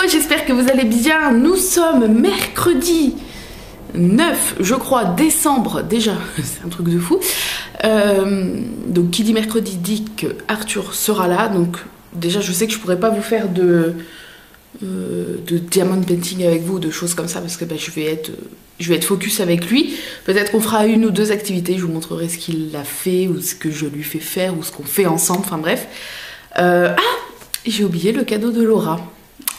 j'espère que vous allez bien. Nous sommes mercredi 9, je crois, décembre. Déjà, c'est un truc de fou. Donc, qui dit mercredi dit que Arthur sera là. Donc, déjà, je sais que je pourrais pas vous faire de diamond painting avec vous, de choses comme ça, parce que je vais être focus avec lui. Peut-être qu'on fera une ou deux activités. Je vous montrerai ce qu'il a fait, ou ce que je lui fais faire, ou ce qu'on fait ensemble. Enfin, bref. J'ai oublié le cadeau de Laura.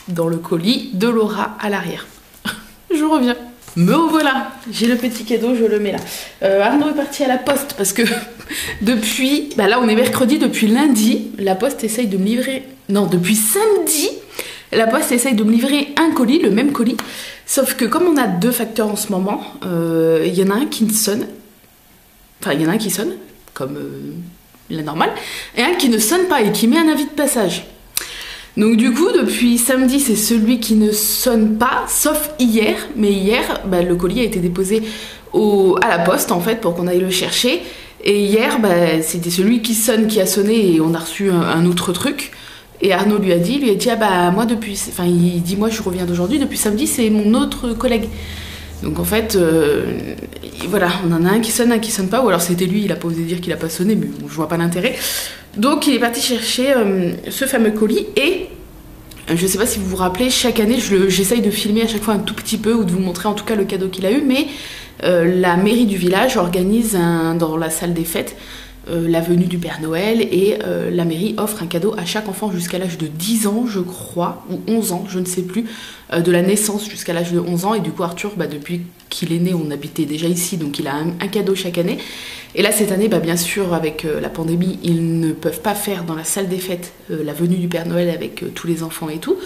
Dans le colis de Laura à l'arrière. Je reviens. Me revoilà. J'ai le petit cadeau, je le mets là. Arnaud est parti à la poste parce que depuis... là on est mercredi, depuis lundi, la poste essaye de me livrer... Non, depuis samedi, la poste essaye de me livrer un colis, le même colis. Sauf que comme on a deux facteurs en ce moment, il y en a un qui sonne. Enfin, il y en a un qui sonne, comme la normale, et un qui ne sonne pas et qui met un avis de passage. Donc du coup, depuis samedi, c'est celui qui ne sonne pas, sauf hier. Mais hier, le colis a été déposé à la poste, en fait, pour qu'on aille le chercher. Et hier, c'était celui qui sonne, qui a sonné, et on a reçu un autre truc. Et Arnaud lui a dit, moi depuis... Enfin, il dit, moi je reviens d'aujourd'hui, depuis samedi, c'est mon autre collègue. Donc en fait, voilà, on en a un qui sonne pas, ou alors c'était lui, il a pas osé dire qu'il a pas sonné, mais bon, je vois pas l'intérêt. Donc il est parti chercher ce fameux colis, et je sais pas si vous vous rappelez, chaque année j'essaye de filmer à chaque fois un tout petit peu, ou de vous montrer en tout cas le cadeau qu'il a eu, mais la mairie du village organise dans la salle des fêtes la venue du Père Noël, et la mairie offre un cadeau à chaque enfant jusqu'à l'âge de 10 ans, je crois, ou 11 ans, je ne sais plus, de la naissance jusqu'à l'âge de 11 ans. Et du coup, Arthur, depuis qu'il est né, on habitait déjà ici, donc il a un cadeau chaque année. Et là, cette année, bien sûr, avec la pandémie, ils ne peuvent pas faire dans la salle des fêtes la venue du Père Noël avec tous les enfants et tout.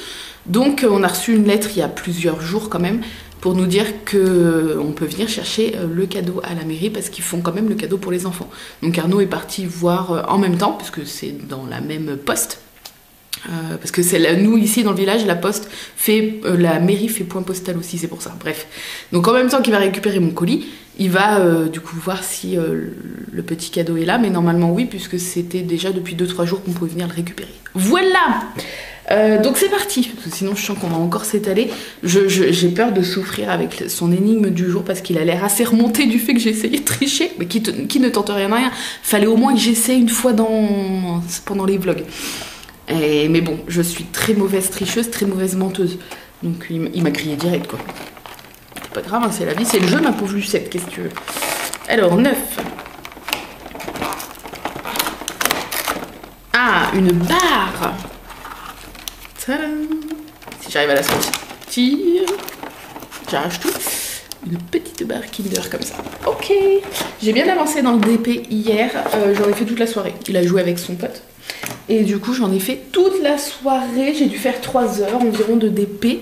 Donc, on a reçu une lettre il y a plusieurs jours quand même, pour nous dire qu'on peut venir chercher le cadeau à la mairie, parce qu'ils font quand même le cadeau pour les enfants. Donc Arnaud est parti voir en même temps, puisque c'est dans la même poste. Parce que nous, ici dans le village, la mairie fait point postal aussi, c'est pour ça. Bref. Donc en même temps qu'il va récupérer mon colis, il va du coup voir si le petit cadeau est là. Mais normalement oui, puisque c'était déjà depuis 2-3 jours qu'on pouvait venir le récupérer. Voilà. Donc c'est parti, parce que sinon je sens qu'on va encore s'étaler. J'ai peur de souffrir avec son énigme du jour, parce qu'il a l'air assez remonté du fait que j'ai essayé de tricher, mais qui ne tente rien à rien. Fallait au moins que j'essaie une fois pendant les vlogs. Mais bon, je suis très mauvaise tricheuse, très mauvaise menteuse. Donc il m'a grillé direct, quoi. C'est pas grave, hein, c'est la vie, c'est le jeu, ma pauvre Lucette, qu'est-ce que tu veux. Alors, 9. Ah, une barre. Tadam. Si j'arrive à la sortir, j'arrache tout. Une petite barre Kinder comme ça. Ok. J'ai bien avancé dans le DP hier. J'en ai fait toute la soirée. Il a joué avec son pote. Et du coup, j'en ai fait toute la soirée. J'ai dû faire 3 heures environ de DP.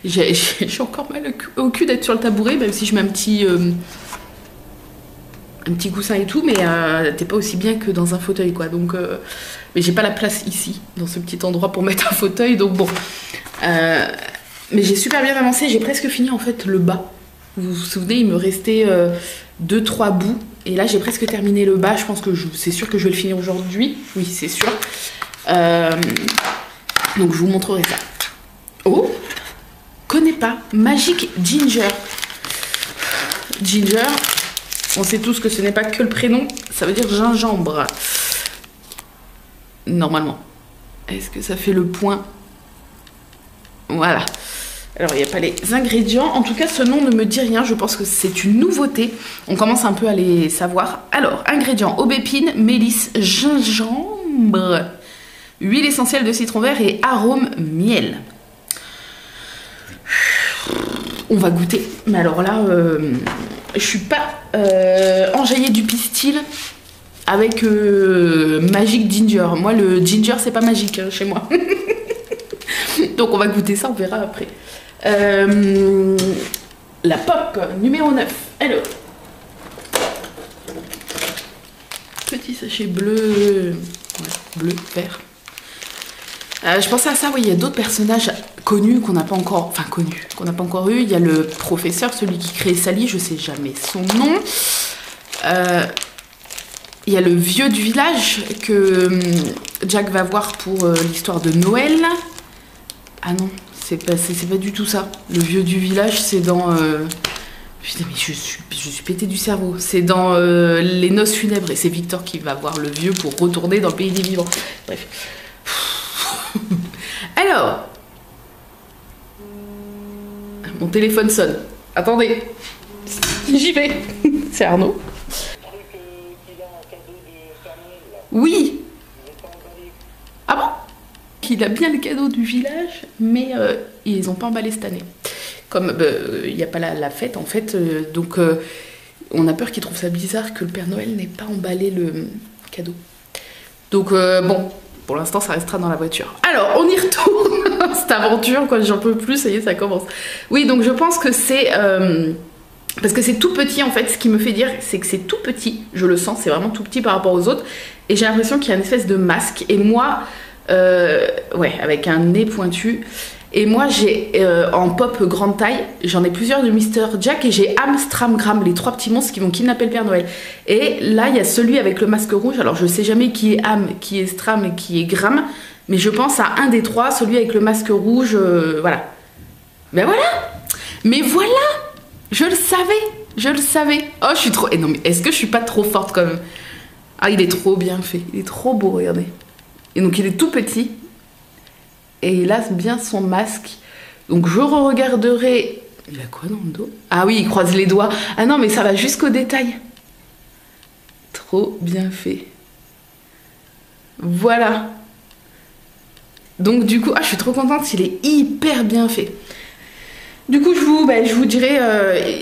J'ai encore mal au cul d'être sur le tabouret, même si je mets un petit coussin et tout, mais t'es pas aussi bien que dans un fauteuil, quoi. Donc, mais j'ai pas la place ici, dans ce petit endroit pour mettre un fauteuil, donc bon. Mais j'ai super bien avancé. J'ai presque fini en fait le bas. Vous vous souvenez, il me restait 2-3 bouts. Et là, j'ai presque terminé le bas. Je pense que c'est sûr que je vais le finir aujourd'hui. Oui, c'est sûr. Donc, je vous montrerai ça. Oh, connais pas. Magic Ginger. Ginger, on sait tous que ce n'est pas que le prénom. Ça veut dire gingembre. Normalement. Est-ce que ça fait le point? Voilà. Alors, il n'y a pas les ingrédients. En tout cas, ce nom ne me dit rien. Je pense que c'est une nouveauté. On commence un peu à les savoir. Alors, ingrédients: aubépine, mélisse, gingembre, huile essentielle de citron vert et arôme miel. On va goûter. Mais alors là, je suis pas enjaillée du pistil avec Magic Ginger. Moi, le ginger, c'est pas magique chez moi. Donc, on va goûter ça. On verra après. La pop numéro 9. Alors, petit sachet bleu, bleu, vert. Je pensais à ça, oui, il y a d'autres personnages connus qu'on n'a pas encore, eu. Il y a le professeur, celui qui crée Sally, je sais jamais son nom. Il y a le vieux du village que Jack va voir pour l'histoire de Noël. Ah non, c'est pas du tout ça. Le vieux du village, c'est dans... Putain, mais je suis pété du cerveau. C'est dans les noces funèbres. Et c'est Victor qui va voir le vieux pour retourner dans le pays des vivants. Bref. Alors... Mon téléphone sonne. Attendez. J'y vais. C'est Arnaud. Oui. Ah bon? Il a bien le cadeau du village, mais ils n'ont pas emballé cette année. Comme il n'y a pas la fête, en fait, donc on a peur qu'ils trouvent ça bizarre que le Père Noël n'ait pas emballé le cadeau. Donc bon, pour l'instant, ça restera dans la voiture. Alors, on y retourne. Cette aventure, quoi, j'en peux plus, ça y est, ça commence. Oui, donc je pense que c'est... parce que c'est tout petit, en fait, ce qui me fait dire, c'est que c'est tout petit. Je le sens, c'est vraiment tout petit par rapport aux autres. Et j'ai l'impression qu'il y a une espèce de masque. Et moi, ouais, avec un nez pointu... Et moi, j'ai en pop grande taille, j'en ai plusieurs de Mr. Jack et j'ai Am, Stram, Gram, les 3 petits monstres qui vont kidnapper le Père Noël. Et là, il y a celui avec le masque rouge. Alors, je sais jamais qui est Am, qui est Stram et qui est Gram, mais je pense à un des 3, celui avec le masque rouge. Voilà. Ben voilà. Mais voilà. Je le savais. Oh, je suis trop... Et non, mais est-ce que je suis pas trop forte quand même? Ah, il est trop bien fait. Il est trop beau, regardez. Et donc, il est tout petit. Et il a bien son masque. Donc je re-regarderai... Il a quoi dans le dos? Ah oui, il croise les doigts. Ah non, mais ça va jusqu'au détail. Trop bien fait. Voilà. Donc du coup... Ah, je suis trop contente, il est hyper bien fait. Du coup, je vous dirai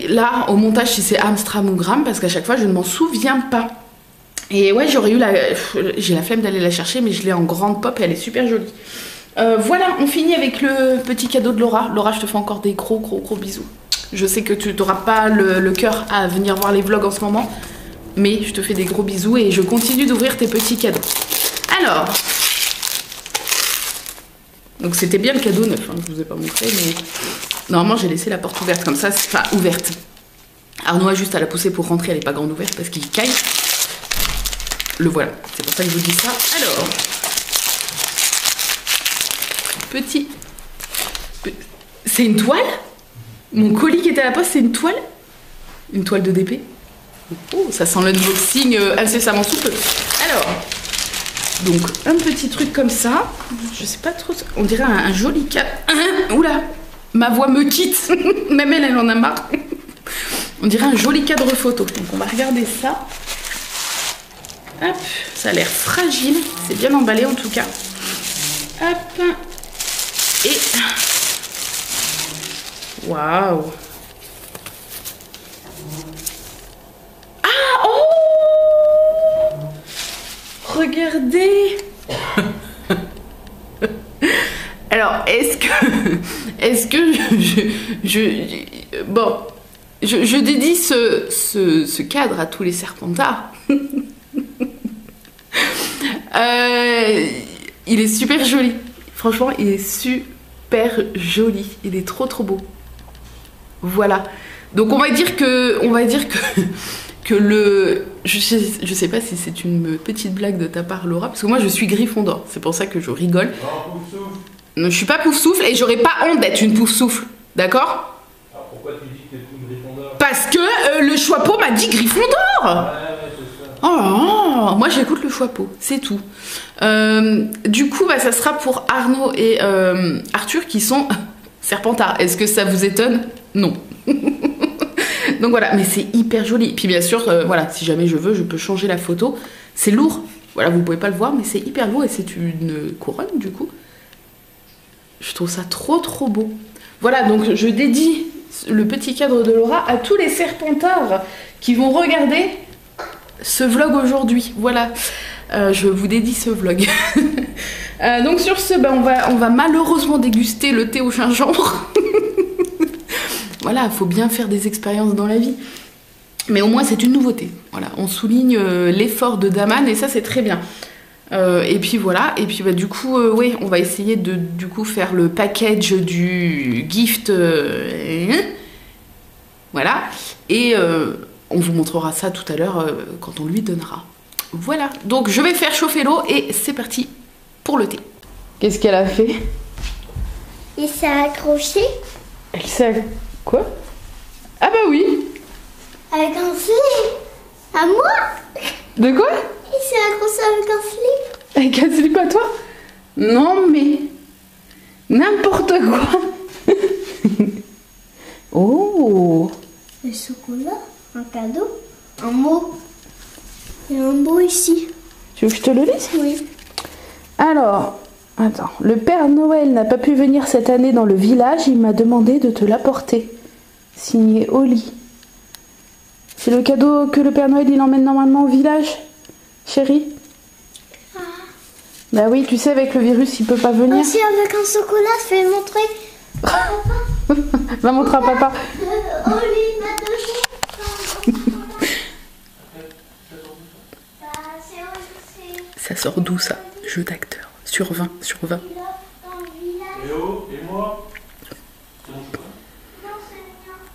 là, au montage, si c'est Amstram ou Gram, parce qu'à chaque fois, je ne m'en souviens pas. Et ouais, j'aurais eu la... J'ai la flemme d'aller la chercher, mais je l'ai en grande pop et elle est super jolie. Voilà, on finit avec le petit cadeau de Laura. Laura, je te fais encore des gros bisous. Je sais que tu n'auras pas le cœur à venir voir les vlogs en ce moment, mais je te fais des gros bisous et je continue d'ouvrir tes petits cadeaux. Alors, donc c'était bien le cadeau neuf, hein, je vous ai pas montré, mais normalement j'ai laissé la porte ouverte comme ça, enfin ouverte. Arnaud a juste à la pousser pour rentrer, elle n'est pas grande ouverte parce qu'il caille. Le voilà, c'est pour ça que je vous dis ça. Alors... Petit. C'est une toile? Mon colis qui était à la poste, c'est une toile? Une toile de DP? Oh, ça sent l'unboxing incessamment sous peu. Alors, donc un petit truc comme ça. Je sais pas trop. On dirait un joli cadre. Oula, ma voix me quitte. Même elle en a marre. On dirait un joli cadre photo. Donc on va regarder ça. Hop, ça a l'air fragile. C'est bien emballé en tout cas. Hop. Et... Waouh! Ah! Oh! Regardez! Alors, est-ce que bon, je dédie ce cadre à tous les serpentards. Il est super joli. Franchement, il est super joli. Il est trop beau. Voilà. Donc on va dire que le... Je sais pas si c'est une petite blague de ta part, Laura, parce que moi je suis Gryffondor. C'est pour ça que je rigole. Non, je suis pas Poufsouffle et j'aurais pas honte d'être une Poufsouffle. D'accord? Alors pourquoi tu dis que t'es une Gryffondor? Parce que le Choixpeau m'a dit Gryffondor. Ouais, c'est ça. Oh, moi j'écoute le Choixpeau, c'est tout. Du coup, ça sera pour Arnaud et Arthur qui sont Serpentards. Est-ce que ça vous étonne? Non. Donc voilà, mais c'est hyper joli. Puis bien sûr, voilà, si jamais je veux, je peux changer la photo. C'est lourd. Voilà, vous pouvez pas le voir, mais c'est hyper lourd et c'est une couronne du coup. Je trouve ça trop beau. Voilà, donc je dédie le petit cadre de Laura à tous les Serpentards qui vont regarder ce vlog aujourd'hui. Voilà, je vous dédie ce vlog. Donc sur ce, on va malheureusement déguster le thé au gingembre. Voilà, il faut bien faire des expériences dans la vie. Mais au moins c'est une nouveauté. Voilà, on souligne l'effort de Daman et ça c'est très bien. Et puis voilà, et puis du coup, oui, on va essayer de du coup faire le package du gift. Voilà, et on vous montrera ça tout à l'heure quand on lui donnera. Voilà, donc je vais faire chauffer l'eau et c'est parti pour le thé. Qu'est-ce qu'elle a fait? il s'est accroché Elle s'est... Quoi? Ah bah oui. avec un slip. À moi? De quoi? Il s'est accroché avec un slip. Avec un slip à toi? Non mais... N'importe quoi. Oh. Le chocolat, un cadeau, un mot. Il y a un mot ici. Tu veux que je te le lise? Oui. Alors, attends. Le Père Noël n'a pas pu venir cette année dans le village. Il m'a demandé de te l'apporter. Signé Oli. C'est le cadeau que le Père Noël il emmène normalement au village, chérie? Bah oui, tu sais, avec le virus, il peut pas venir. Aussi avec un chocolat, je vais montrer. Va montrer à papa. Oli m'a donné. Ça sort d'où ça? Jeu d'acteur. Sur 20, sur 20. Et oh, et moi?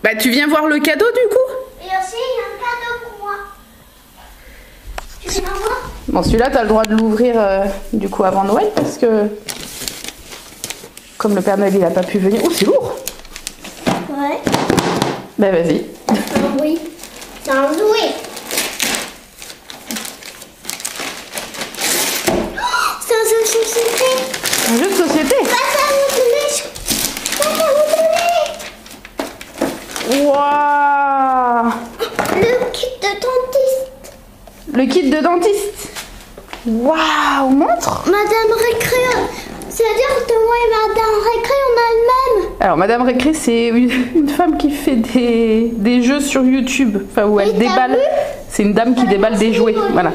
Bah tu viens voir le cadeau du coup? Et aussi, il y a un cadeau pour moi. Tu viens voir? Bon, celui-là, t'as le droit de l'ouvrir du coup avant Noël parce que comme le Père Noël il a pas pu venir. Oh, c'est lourd! Ouais. Bah vas-y. Oui. C'est un jouet. Oh, c'est un jeu de société. Un jeu de société? Papa vous donner. Papa vous donner. Waouh! Le kit de dentiste. Le kit de dentiste. Waouh! Montre! Madame Récré. C'est-à-dire que moi et Madame Récré, on a le même. Alors, Madame Récré, c'est une femme qui fait des jeux sur YouTube. Enfin, où elle Oui, t'as déballe. vu? C'est une dame qui déballe des jouets. Voilà.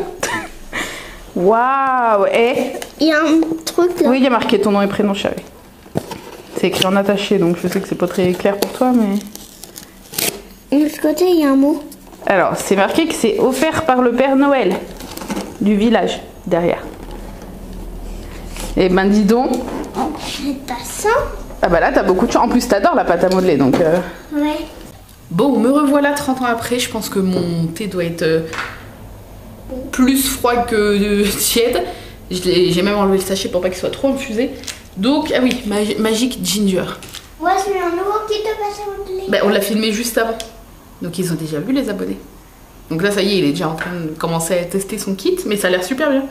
Waouh! Et Il y a un truc là. oui, il y a marqué ton nom et prénom, chérie. C'est écrit en attaché, donc je sais que c'est pas très clair pour toi, mais. De l'autre côté, il y a un mot. Alors, c'est marqué que c'est offert par le Père Noël du village, derrière. Eh ben, dis donc. C'est pas ça? Ah bah là, t'as beaucoup de chance. En plus, t'adores la pâte à modeler, donc... Ouais. Bon, me revoilà 30 ans après. Je pense que mon thé doit être plus froid que tiède. J'ai même enlevé le sachet pour pas qu'il soit trop infusé. Donc, ah oui, Magic Ginger. Ouais, c'est un nouveau kit de pâte à modeler. Ben, on l'a filmé juste avant. Donc, ils ont déjà vu les abonnés. Donc là, ça y est, il est déjà en train de commencer à tester son kit. Mais ça a l'air super bien.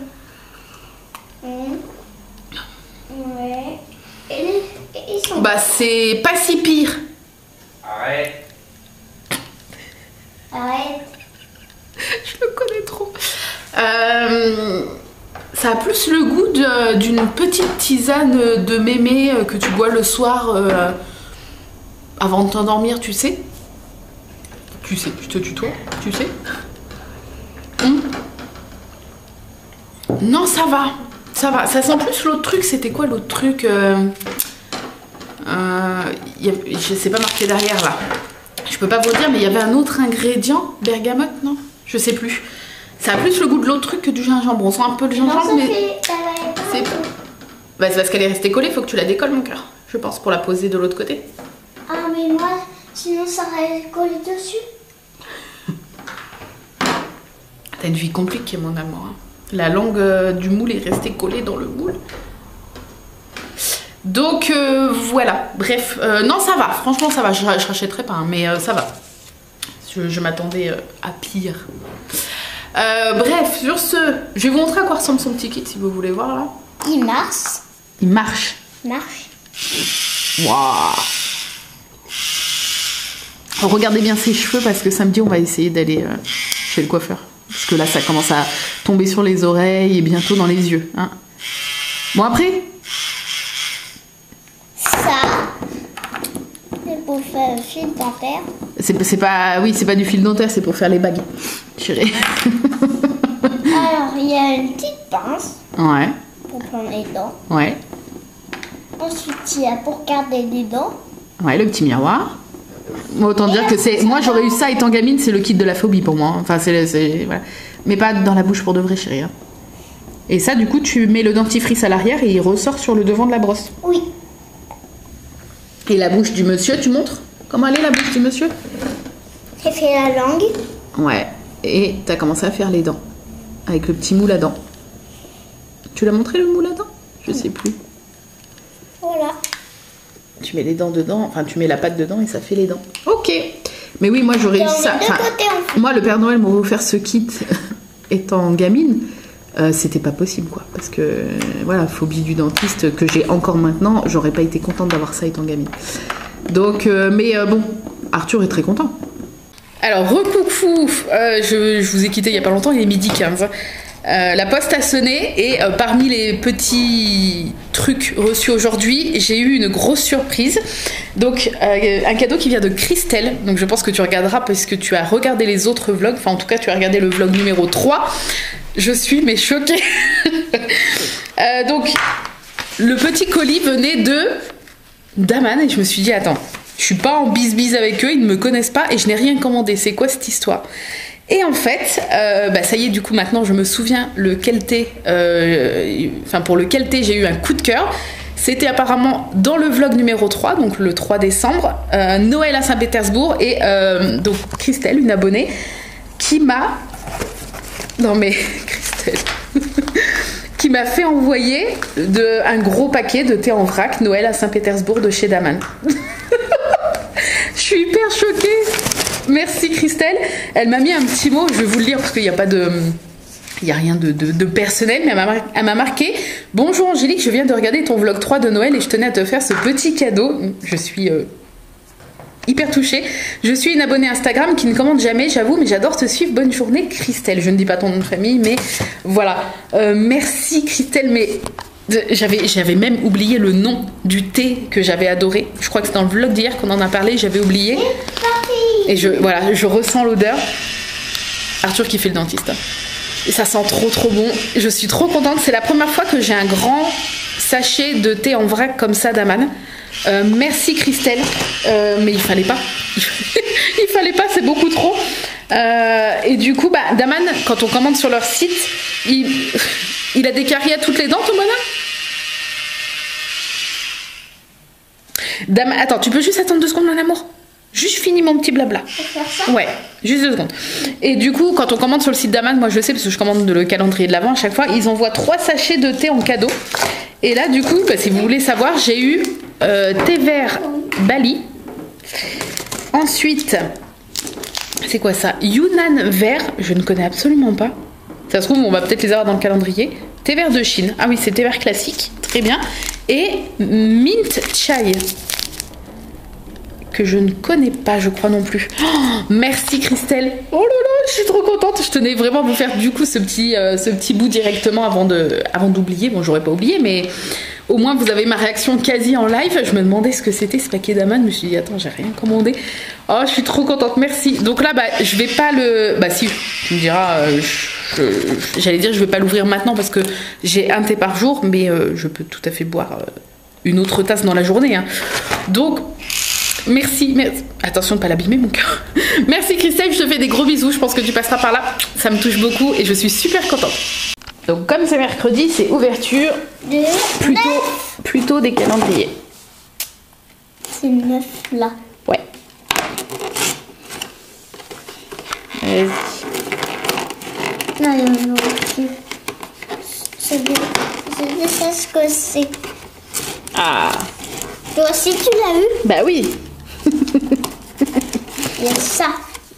Ouais. Et ils sont... Bah, c'est pas si pire. Arrête. Arrête. Je le connais trop. Ça a plus le goût d'une petite tisane de mémé que tu bois le soir avant de t'endormir, tu sais. Tu sais, je te tutoie, tu sais. Non, ça va. Ça va. Ça sent plus l'autre truc. C'était quoi l'autre truc je sais pas marqué derrière là. Je peux pas vous le dire, mais il y avait un autre ingrédient. Bergamote, non? Je sais plus. Ça a plus le goût de l'autre truc que du gingembre. On sent un peu le gingembre, Non, ça mais fait... c'est bah, c'est parce qu'elle est restée collée. Faut que tu la décolles, mon cœur. Je pense pour la poser de l'autre côté. Ah, mais moi, sinon ça aurait collé dessus. T'as une vie compliquée, mon amour. Hein. La langue du moule est restée collée dans le moule. Donc voilà. Bref, non, ça va. Franchement, ça va. Je rachèterai pas, hein, mais ça va. Je m'attendais à pire. Bref, sur ce, je vais vous montrer à quoi ressemble son petit kit si vous voulez voir là. Il marche. Il marche. Marche. Waouh. Regardez bien ses cheveux parce que samedi on va essayer d'aller chez le coiffeur. Parce que là ça commence à tomber sur les oreilles et bientôt dans les yeux. Hein. Bon après. Ça, c'est pour faire le fil dentaire. C'est pas, oui, c'est pas du fil dentaire, c'est pour faire les bagues. Chérie. Alors, il y a une petite pince Ouais. pour prendre les dents. Ouais. Ensuite, il y a pour garder les dents. Ouais, le petit miroir. Moi, autant dire que c'est. Moi, j'aurais eu ça étant gamine, c'est le kit de la phobie pour moi. Enfin, voilà. Mais pas dans la bouche pour de vrai, chérie. Hein. Et ça, du coup, tu mets le dentifrice à l'arrière et il ressort sur le devant de la brosse. Oui. Et la bouche du monsieur, tu montres comment elle est la bouche du monsieur? J'ai fait la langue. Ouais. Et t'as commencé à faire les dents. Avec le petit moule à dents. Tu l'as montré le moule à dents? Je sais plus. Voilà. Tu mets les dents dedans, enfin tu mets la pâte dedans et ça fait les dents. Ok. Mais oui, moi j'aurais eu ça. Enfin, moi, le Père Noël m'aurait offert ce kit étant gamine. C'était pas possible, quoi. Parce que, voilà, phobie du dentiste que j'ai encore maintenant, j'aurais pas été contente d'avoir ça étant gamine. Donc, bon, Arthur est très content. Alors, recoucou, je vous ai quitté il y a pas longtemps, il est 12h15. La poste a sonné et parmi les petits trucs reçus aujourd'hui, j'ai eu une grosse surprise. Donc un cadeau qui vient de Christelle. Donc je pense que tu regarderas parce que tu as regardé les autres vlogs. Enfin en tout cas tu as regardé le vlog numéro 3. Je suis mais choquée. Donc le petit colis venait de d'Aman et je me suis dit attends, je suis pas en bise avec eux, ils ne me connaissent pas et je n'ai rien commandé. C'est quoi cette histoire ? Et en fait, ça y est, du coup, maintenant, je me souviens pour lequel thé j'ai eu un coup de cœur. C'était apparemment dans le vlog numéro 3, donc le 3 décembre, Noël à Saint-Pétersbourg. Et donc, Christelle, une abonnée, qui m'a... Non mais, Christelle... qui m'a fait envoyer un gros paquet de thé en vrac Noël à Saint-Pétersbourg de chez Daman. Je suis hyper choquée. Merci Christelle. Elle m'a mis un petit mot, je vais vous le lire parce qu'il n'y a pas de... Il n'y a rien de personnel, mais elle m'a marqué « Bonjour Angélique, je viens de regarder ton vlog 3 de Noël et je tenais à te faire ce petit cadeau. » Je suis hyper touchée. Je suis une abonnée Instagram qui ne commande jamais, j'avoue, mais j'adore te suivre. Bonne journée Christelle. Je ne dis pas ton nom de famille, mais voilà. Merci Christelle, mais... J'avais même oublié le nom du thé que j'avais adoré. Je crois que c'est dans le vlog d'hier qu'on en a parlé, j'avais oublié. Et je ressens l'odeur. Arthur qui fait le dentiste. Et ça sent trop bon. Je suis trop contente. C'est la première fois que j'ai un grand sachet de thé en vrac comme ça d'Aman. Merci Christelle. Mais il fallait pas. Il fallait pas, c'est beaucoup trop. Et du coup, Daman, quand on commande sur leur site, il a des caries à toutes les dents, ton bonhomme ? Attends, tu peux juste attendre 2 secondes, mon amour ? Juste fini mon petit blabla. Faire ça ? Ouais, juste 2 secondes. Et du coup, quand on commande sur le site d'Aman, moi je sais parce que je commande le calendrier de l'Avent à chaque fois, ils envoient 3 sachets de thé en cadeau. Et là, du coup, si vous voulez savoir, j'ai eu thé vert Bali. Ensuite, c'est quoi ça ? Yunnan vert, je ne connais absolument pas. Ça se trouve, on va peut-être les avoir dans le calendrier. Thé vert de Chine. Ah oui, c'est thé vert classique. Très bien. Et mint chai. Que je ne connais pas, je crois non plus. Oh, merci Christelle. Oh là là, je suis trop contente. Je tenais vraiment à vous faire du coup ce petit bout directement avant d'oublier. Bon, j'aurais pas oublié, mais au moins vous avez ma réaction quasi en live. Je me demandais ce que c'était ce paquet d'Aman. Je me suis dit, attends, j'ai rien commandé. Oh, je suis trop contente, merci. Donc là, je vais pas le... si, tu me diras, j'allais dire, je vais pas l'ouvrir maintenant parce que j'ai un thé par jour, mais je peux tout à fait boire une autre tasse dans la journée. Hein. Donc... Merci. Attention de ne pas l'abîmer mon cœur. Merci Christelle, je te fais des gros bisous. Je pense que tu passeras par là. Ça me touche beaucoup et je suis super contente. Donc comme c'est mercredi, c'est ouverture plutôt des calendriers. C'est 9 là. Ouais. Vas-y. Non. Je sais ce que c'est. Ah. Toi aussi tu l'as eu ? Bah oui. Il y a ça.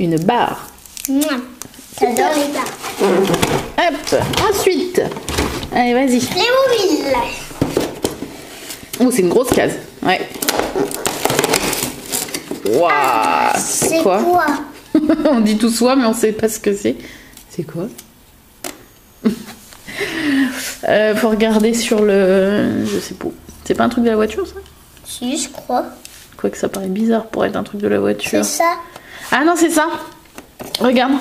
Une barre. J'adore les barres. Hop. Ensuite. Allez, vas-y. Playmobil. Oh, c'est une grosse case. Ouais. Waouh. C'est quoi On dit tout soi, mais on sait pas ce que c'est. C'est quoi? Faut regarder sur le... Je sais pas. C'est pas un truc de la voiture, ça? Si, je crois. Quoique ça paraît bizarre pour être un truc de la voiture. C'est ça. Ah non, c'est ça. Regarde.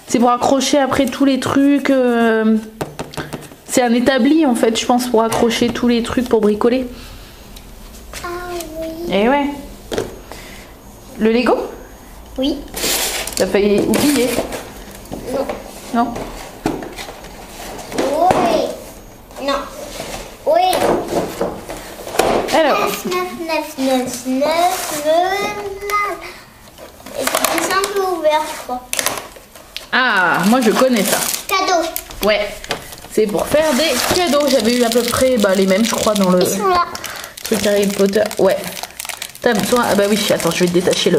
C'est pour accrocher après tous les trucs. C'est un établi, en fait, je pense, pour accrocher tous les trucs pour bricoler. Ah oui. Et ouais. Le Lego? Oui. T'as failli oublier. Non. Non? Oui. Non. Oui. Alors. 9. Et c'est simple ouvert, je crois. Ah, moi je connais ça. Cadeau. Ouais. C'est pour faire des cadeaux. J'avais eu à peu près les mêmes, je crois, dans le Ils sont là. truc Harry Potter. Ouais. Toi, ah bah oui, attends, je vais te détacher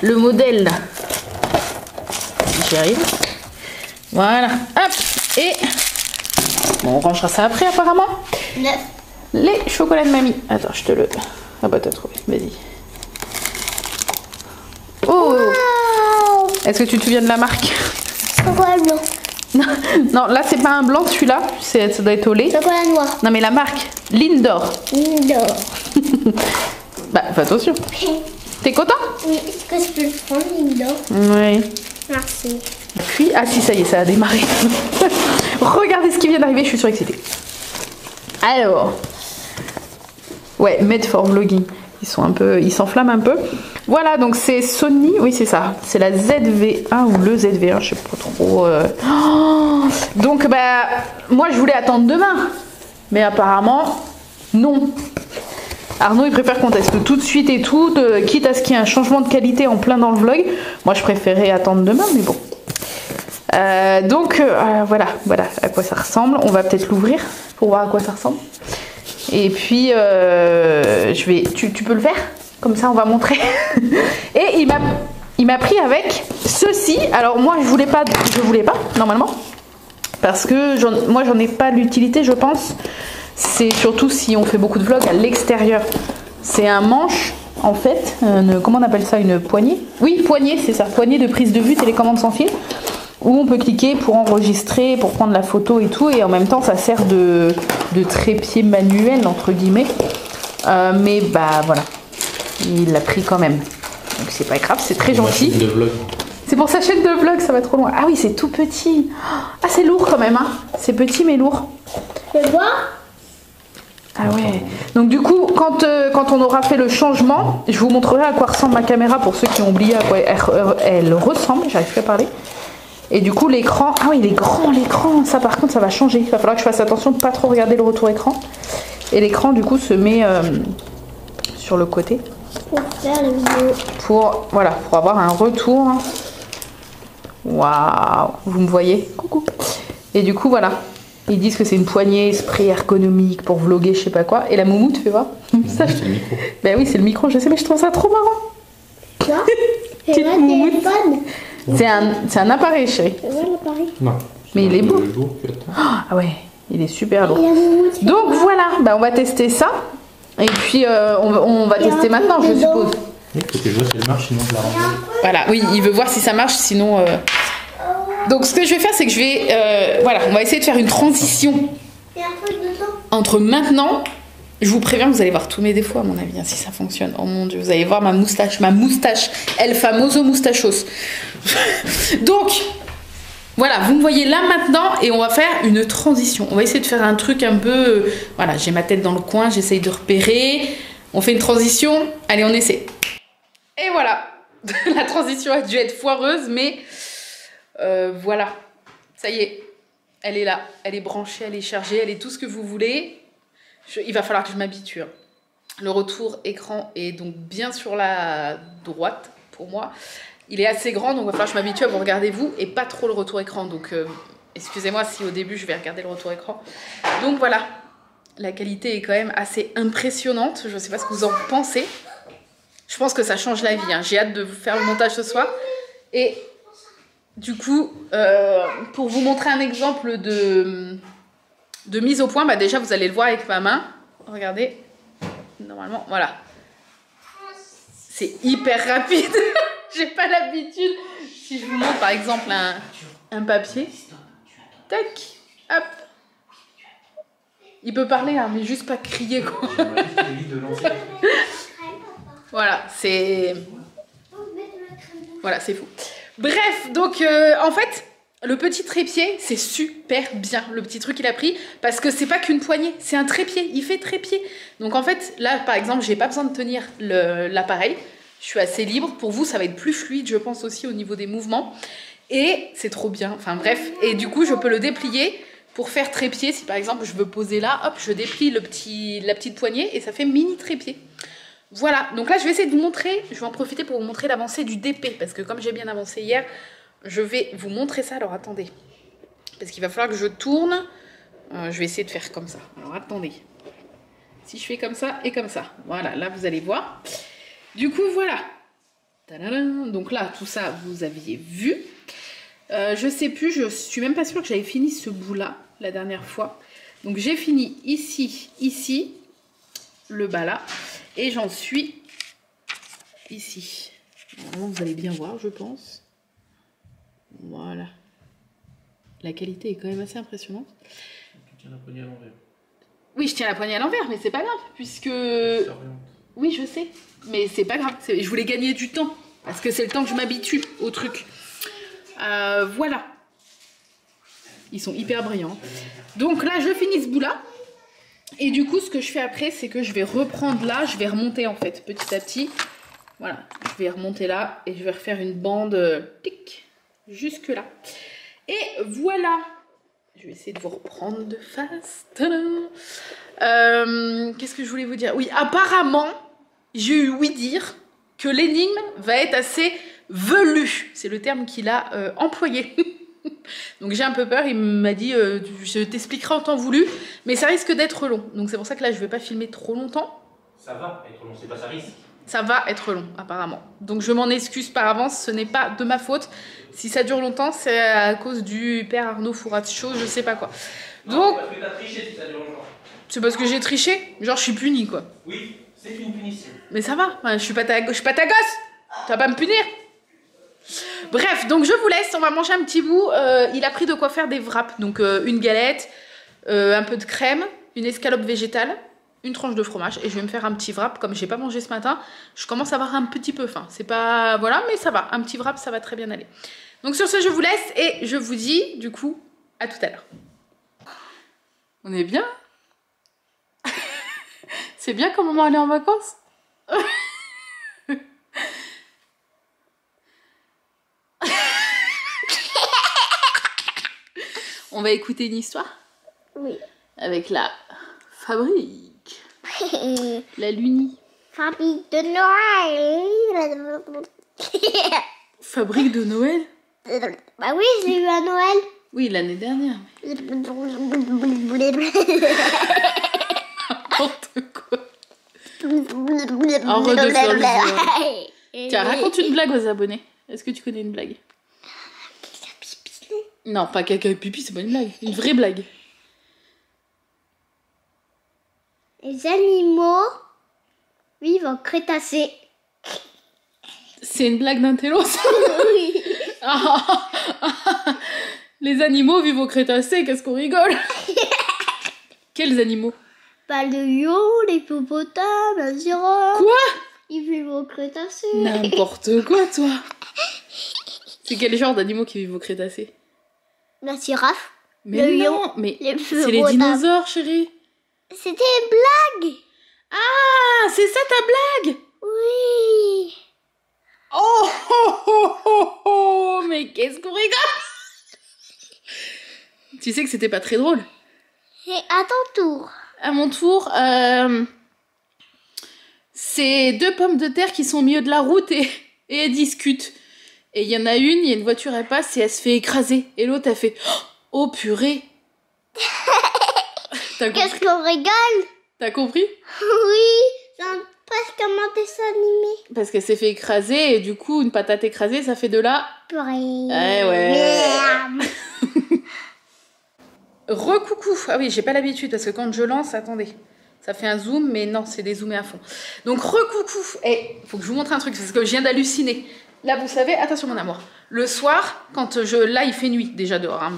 le modèle là. J'y arrive. Voilà, hop, et bon, on rangera ça après apparemment. Les chocolats de mamie. Attends, je te le... Ah bah t'as trouvé, vas-y. Oh wow. Est-ce que tu te souviens de la marque? Chocolat blanc. Non, là c'est pas un blanc celui-là, ça doit être au lait. Chocolat noir. Non mais la marque, Lindor. Lindor. Bah fais attention. T'es content? Oui, est-ce que je peux le prendre, Lindor? Oui. Merci. Puis, ah si, ça y est, ça a démarré. Regardez ce qui vient d'arriver, je suis surexcitée. Alors, ouais, made for vlogging. Ils s'enflamment un peu. Voilà, donc c'est Sony, oui c'est ça. C'est la ZV1 ou le ZV1, je sais pas trop. Oh, donc bah, moi je voulais attendre demain, mais apparemment non. Arnaud il préfère qu'on teste tout de suite et tout, quitte à ce qu'il y ait un changement de qualité en plein dans le vlog. Moi je préférais attendre demain, mais bon. Voilà à quoi ça ressemble. On va peut-être l'ouvrir pour voir à quoi ça ressemble. Et puis tu peux le faire, comme ça on va montrer. Et il m'a pris avec ceci. Alors moi je voulais pas normalement, parce que moi j'en ai pas l'utilité, je pense. C'est surtout si on fait beaucoup de vlogs à l'extérieur. C'est un manche en fait, comment on appelle ça, une poignée? Oui, poignée, c'est ça, poignée de prise de vue télécommande sans fil, où on peut cliquer pour enregistrer, pour prendre la photo et tout, et en même temps ça sert de trépied manuel entre guillemets, mais bah voilà, il l'a pris quand même, donc c'est pas grave, c'est très gentil. C'est pour sa chaîne de vlog, ça va trop loin. Ah oui, c'est tout petit. Ah c'est lourd quand même, hein. C'est petit mais lourd. Tu veux voir? Ah ouais. Donc du coup, quand on aura fait le changement, je vous montrerai à quoi ressemble ma caméra pour ceux qui ont oublié à quoi elle ressemble. J'arrive plus à parler. Et du coup, l'écran... Ah oui, il est grand, l'écran. Ça, par contre, ça va changer. Il va falloir que je fasse attention de ne pas trop regarder le retour écran. Et l'écran, du coup, se met sur le côté. Pour faire la vidéo. Pour avoir un retour. Waouh. Vous me voyez? Coucou. Et du coup, voilà. Ils disent que c'est une poignée spray ergonomique pour vlogger, je sais pas quoi. Et la moumoute, fais voir. C'est le micro. Ben oui, c'est le micro, je sais, mais je trouve ça trop marrant. Quoi? Petite C'est moumoute. téléphone. C'est un appareil, chérie. C'est vrai l'appareil? Non. Mais il est beau. Ah Ah ouais, il est super lourd. Et la moumoute, Donc voilà, ben on va tester ça. Et puis on va tester maintenant, je suppose. Oui, faut que je vois si elle marche, sinon je la renvoie. Voilà, oui, il veut voir si ça marche, sinon... Donc ce que je vais faire, c'est que je vais... on va essayer de faire une transition il y a un truc dedans. entre maintenant... Je vous préviens, vous allez voir tous mes défauts à mon avis, hein, si ça fonctionne. Oh mon dieu, vous allez voir ma moustache, El Famoso Moustachos. Donc, voilà, vous me voyez là maintenant et on va faire une transition. On va essayer de faire un truc un peu... Voilà, j'ai ma tête dans le coin, j'essaye de repérer. On fait une transition, allez on essaie. Et voilà, la transition a dû être foireuse, mais voilà, ça y est, elle est là, elle est branchée, elle est chargée, elle est tout ce que vous voulez. Il va falloir que je m'habitue. Le retour écran est donc bien sur la droite pour moi. Il est assez grand, donc il va falloir que je m'habitue à vous regarder vous et pas trop le retour écran. Donc excusez-moi si au début je vais regarder le retour écran. Donc voilà, la qualité est quand même assez impressionnante. Je ne sais pas ce que vous en pensez. Je pense que ça change la vie, hein. J'ai hâte de vous faire le montage ce soir. Et du coup, pour vous montrer un exemple de mise au point, bah déjà vous allez le voir avec ma main. Regardez, normalement, voilà. C'est hyper rapide. J'ai pas l'habitude. Si je vous montre par exemple un papier, tac, hop. Il peut parler, hein, mais juste pas crier quoi. Voilà, c'est fou. Bref, donc en fait. Le petit trépied, c'est super bien, le petit truc qu'il a pris, parce que c'est pas qu'une poignée, c'est un trépied, il fait trépied. Donc en fait, là par exemple, j'ai pas besoin de tenir l'appareil, je suis assez libre. Pour vous, ça va être plus fluide, je pense aussi au niveau des mouvements. Et c'est trop bien, enfin bref. Et du coup, je peux le déplier pour faire trépied. Si par exemple, je veux poser là, hop, je déplie la petite poignée et ça fait mini trépied. Voilà, donc là, je vais essayer de vous montrer, je vais en profiter pour vous montrer l'avancée du DP, parce que comme j'ai bien avancé hier, je vais vous montrer ça. Alors attendez, parce qu'il va falloir que je tourne. Je vais essayer de faire comme ça. Alors attendez. Si je fais comme ça et comme ça. Voilà, là vous allez voir. Du coup, voilà. Tadadam. Donc là, tout ça, vous aviez vu. Je sais plus, je suis même pas sûre que j'avais fini ce bout-là la dernière fois. Donc j'ai fini ici, ici, le bas là. Et j'en suis ici. Normalement, vous allez bien voir, je pense. Voilà. La qualité est quand même assez impressionnante. Tu tiens la poignée à l'envers. Oui, je tiens la poignée à l'envers, mais c'est pas grave, puisque... Ça oriente. Oui, je sais, mais c'est pas grave. Je voulais gagner du temps, parce que c'est le temps que je m'habitue au truc. Voilà. Ils sont hyper brillants. Donc là, je finis ce bout-là. Et du coup, ce que je fais après, c'est que je vais reprendre là, je vais remonter en fait, petit à petit. Voilà, je vais remonter là et je vais refaire une bande tic, jusque là. Et voilà. Je vais essayer de vous reprendre de face. Qu'est-ce que je voulais vous dire? Oui, apparemment, j'ai eu ouï dire que l'énigme va être assez velue. C'est le terme qu'il a employé. Donc j'ai un peu peur, il m'a dit je t'expliquerai en temps voulu, mais ça risque d'être long. Donc c'est pour ça que là je vais pas filmer trop longtemps. Ça va être long, c'est pas ça risque. Ça va être long apparemment. Donc je m'en excuse par avance, ce n'est pas de ma faute. Si ça dure longtemps, c'est à cause du père Arnaud Fouratcho, je sais pas quoi. Donc parce que t'as triché si ça dure longtemps. c'est parce que j'ai triché, genre je suis punie quoi. Oui, c'est une punition. Mais ça va, je suis pas ta gosse, tu vas pas me punir. Bref, donc je vous laisse, on va manger un petit bout. Il a pris de quoi faire des wraps. Donc une galette, un peu de crème, une escalope végétale, une tranche de fromage. Et je vais me faire un petit wrap. Comme j'ai pas mangé ce matin, je commence à avoir un petit peu faim. C'est pas... Voilà, mais ça va. Un petit wrap, ça va très bien aller. Donc sur ce, je vous laisse et je vous dis, du coup, à tout à l'heure. On est bien? C'est bien comme moment aller en vacances. On va écouter une histoire? Oui. Avec la fabrique. La Luni. Fabrique de Noël. Fabrique de Noël? Bah oui, je l'ai eu à Noël. Oui, l'année dernière. N'importe quoi. Arrête de faire le jeu. Tiens, raconte une blague aux abonnés. Est-ce que tu connais une blague? Non, pas caca et pipi, c'est pas une blague. Une vraie blague. Les animaux vivent au Crétacé. C'est une blague d'un télo, ça? Oui. Les animaux vivent au Crétacé, qu'est-ce qu'on rigole? Quels animaux? Bah le lion, les hippopotames, la girafe. Quoi? Ils vivent au Crétacé. N'importe quoi, toi. C'est quel genre d'animaux qui vivent au Crétacé? La girafe. Mais Le non, lion, mais les c'est les hippopotames. dinosaures, chérie. C'était une blague. Ah, c'est ça ta blague? Oui. Oh, oh, oh, oh, oh, mais qu'est-ce qu'on rigole? Tu sais que c'était pas très drôle. Et à ton tour. À mon tour, c'est deux pommes de terre qui sont au milieu de la route et elles discutent. Et il y en a une, il y a une voiture, elle passe et elle se fait écraser. Et l'autre, elle fait « Oh purée !» Qu'est-ce qu'on rigole? T'as compris? Oui, c'est presque un dessin animé. Parce qu'elle s'est fait écraser et du coup, une patate écrasée, ça fait de la... Purée. Ouais. Recoucou. Ah oui, j'ai pas l'habitude parce que quand je lance, attendez, ça fait un zoom, mais non, c'est dézoomé à fond. Donc recoucou. Et faut que je vous montre un truc parce que je viens d'halluciner. Là, vous savez, attention mon amour. Le soir, quand là, il fait nuit déjà dehors. Hein,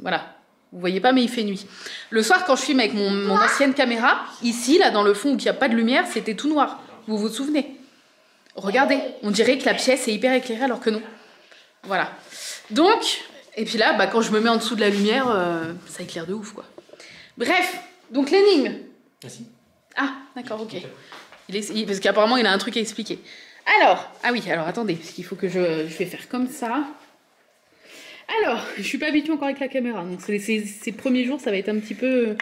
voilà, vous voyez pas, mais il fait nuit. Le soir, quand je filme avec mon ancienne caméra, ici, là, dans le fond où il n'y a pas de lumière, c'était tout noir. Vous vous souvenez? Regardez, on dirait que la pièce est hyper éclairée alors que non. Voilà. Donc. Et puis là, bah, quand je me mets en dessous de la lumière, ça éclaire de ouf, quoi. Bref, donc l'énigme. Merci. Ah, d'accord, ok. Parce qu'apparemment, il a un truc à expliquer. Alors, ah oui, alors attendez, parce qu'il faut que je vais faire comme ça. Alors, je suis pas habituée encore avec la caméra, donc ces premiers jours, ça va être un petit peu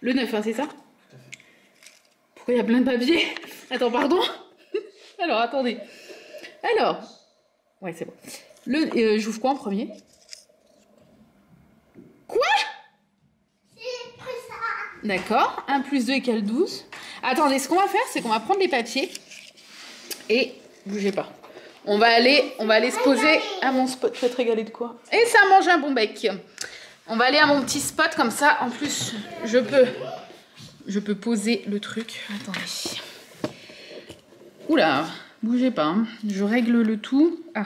le neuf, hein, c'est ça? Pourquoi il y a plein de papier? Attends, pardon. Alors, attendez. Alors, ouais, c'est bon. J'ouvre quoi en premier? Quoi? D'accord. 1 plus 2 égale 12. Attendez, ce qu'on va faire, c'est qu'on va prendre les papiers. Et, bougez pas. On va aller se poser à mon spot. Tu vas te régaler de quoi? Et ça mange un bon bec. On va aller à mon petit spot, comme ça, en plus, je peux poser le truc. Attendez. Oula, bougez pas. Hein. Je règle le tout. Ah.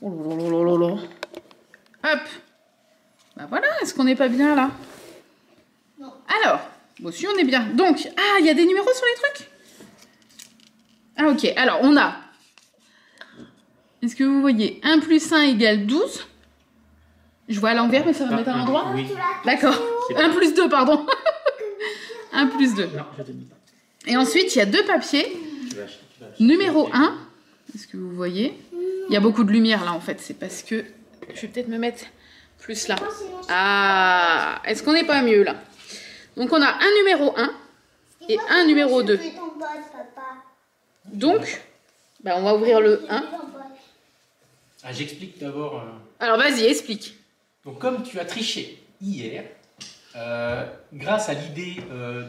Oh là là là là là. Hop. Bah voilà, est-ce qu'on n'est pas bien là? Non. Alors, bon, si on est bien. Donc, ah, il y a des numéros sur les trucs? Ah, ok. Alors, on a... Est-ce que vous voyez 1 plus 1 égale 12. Je vois à l'envers, mais ça va mettre à l'endroit. Oui. D'accord. 1 plus 2, pardon. 1 plus 2. Non, je te dis pas. Et ensuite, il y a deux papiers. Tu vas acheter. Numéro 1. Est-ce que vous voyez? Il y a beaucoup de lumière là, en fait. C'est parce que... Je vais peut-être me mettre plus là. Ah, est-ce qu'on n'est pas mieux là? Donc, on a un numéro 1 et un numéro 2. Donc, bah, on va ouvrir le 1. Ah, j'explique d'abord. Alors, vas-y, explique. Donc, comme tu as triché hier, grâce à l'idée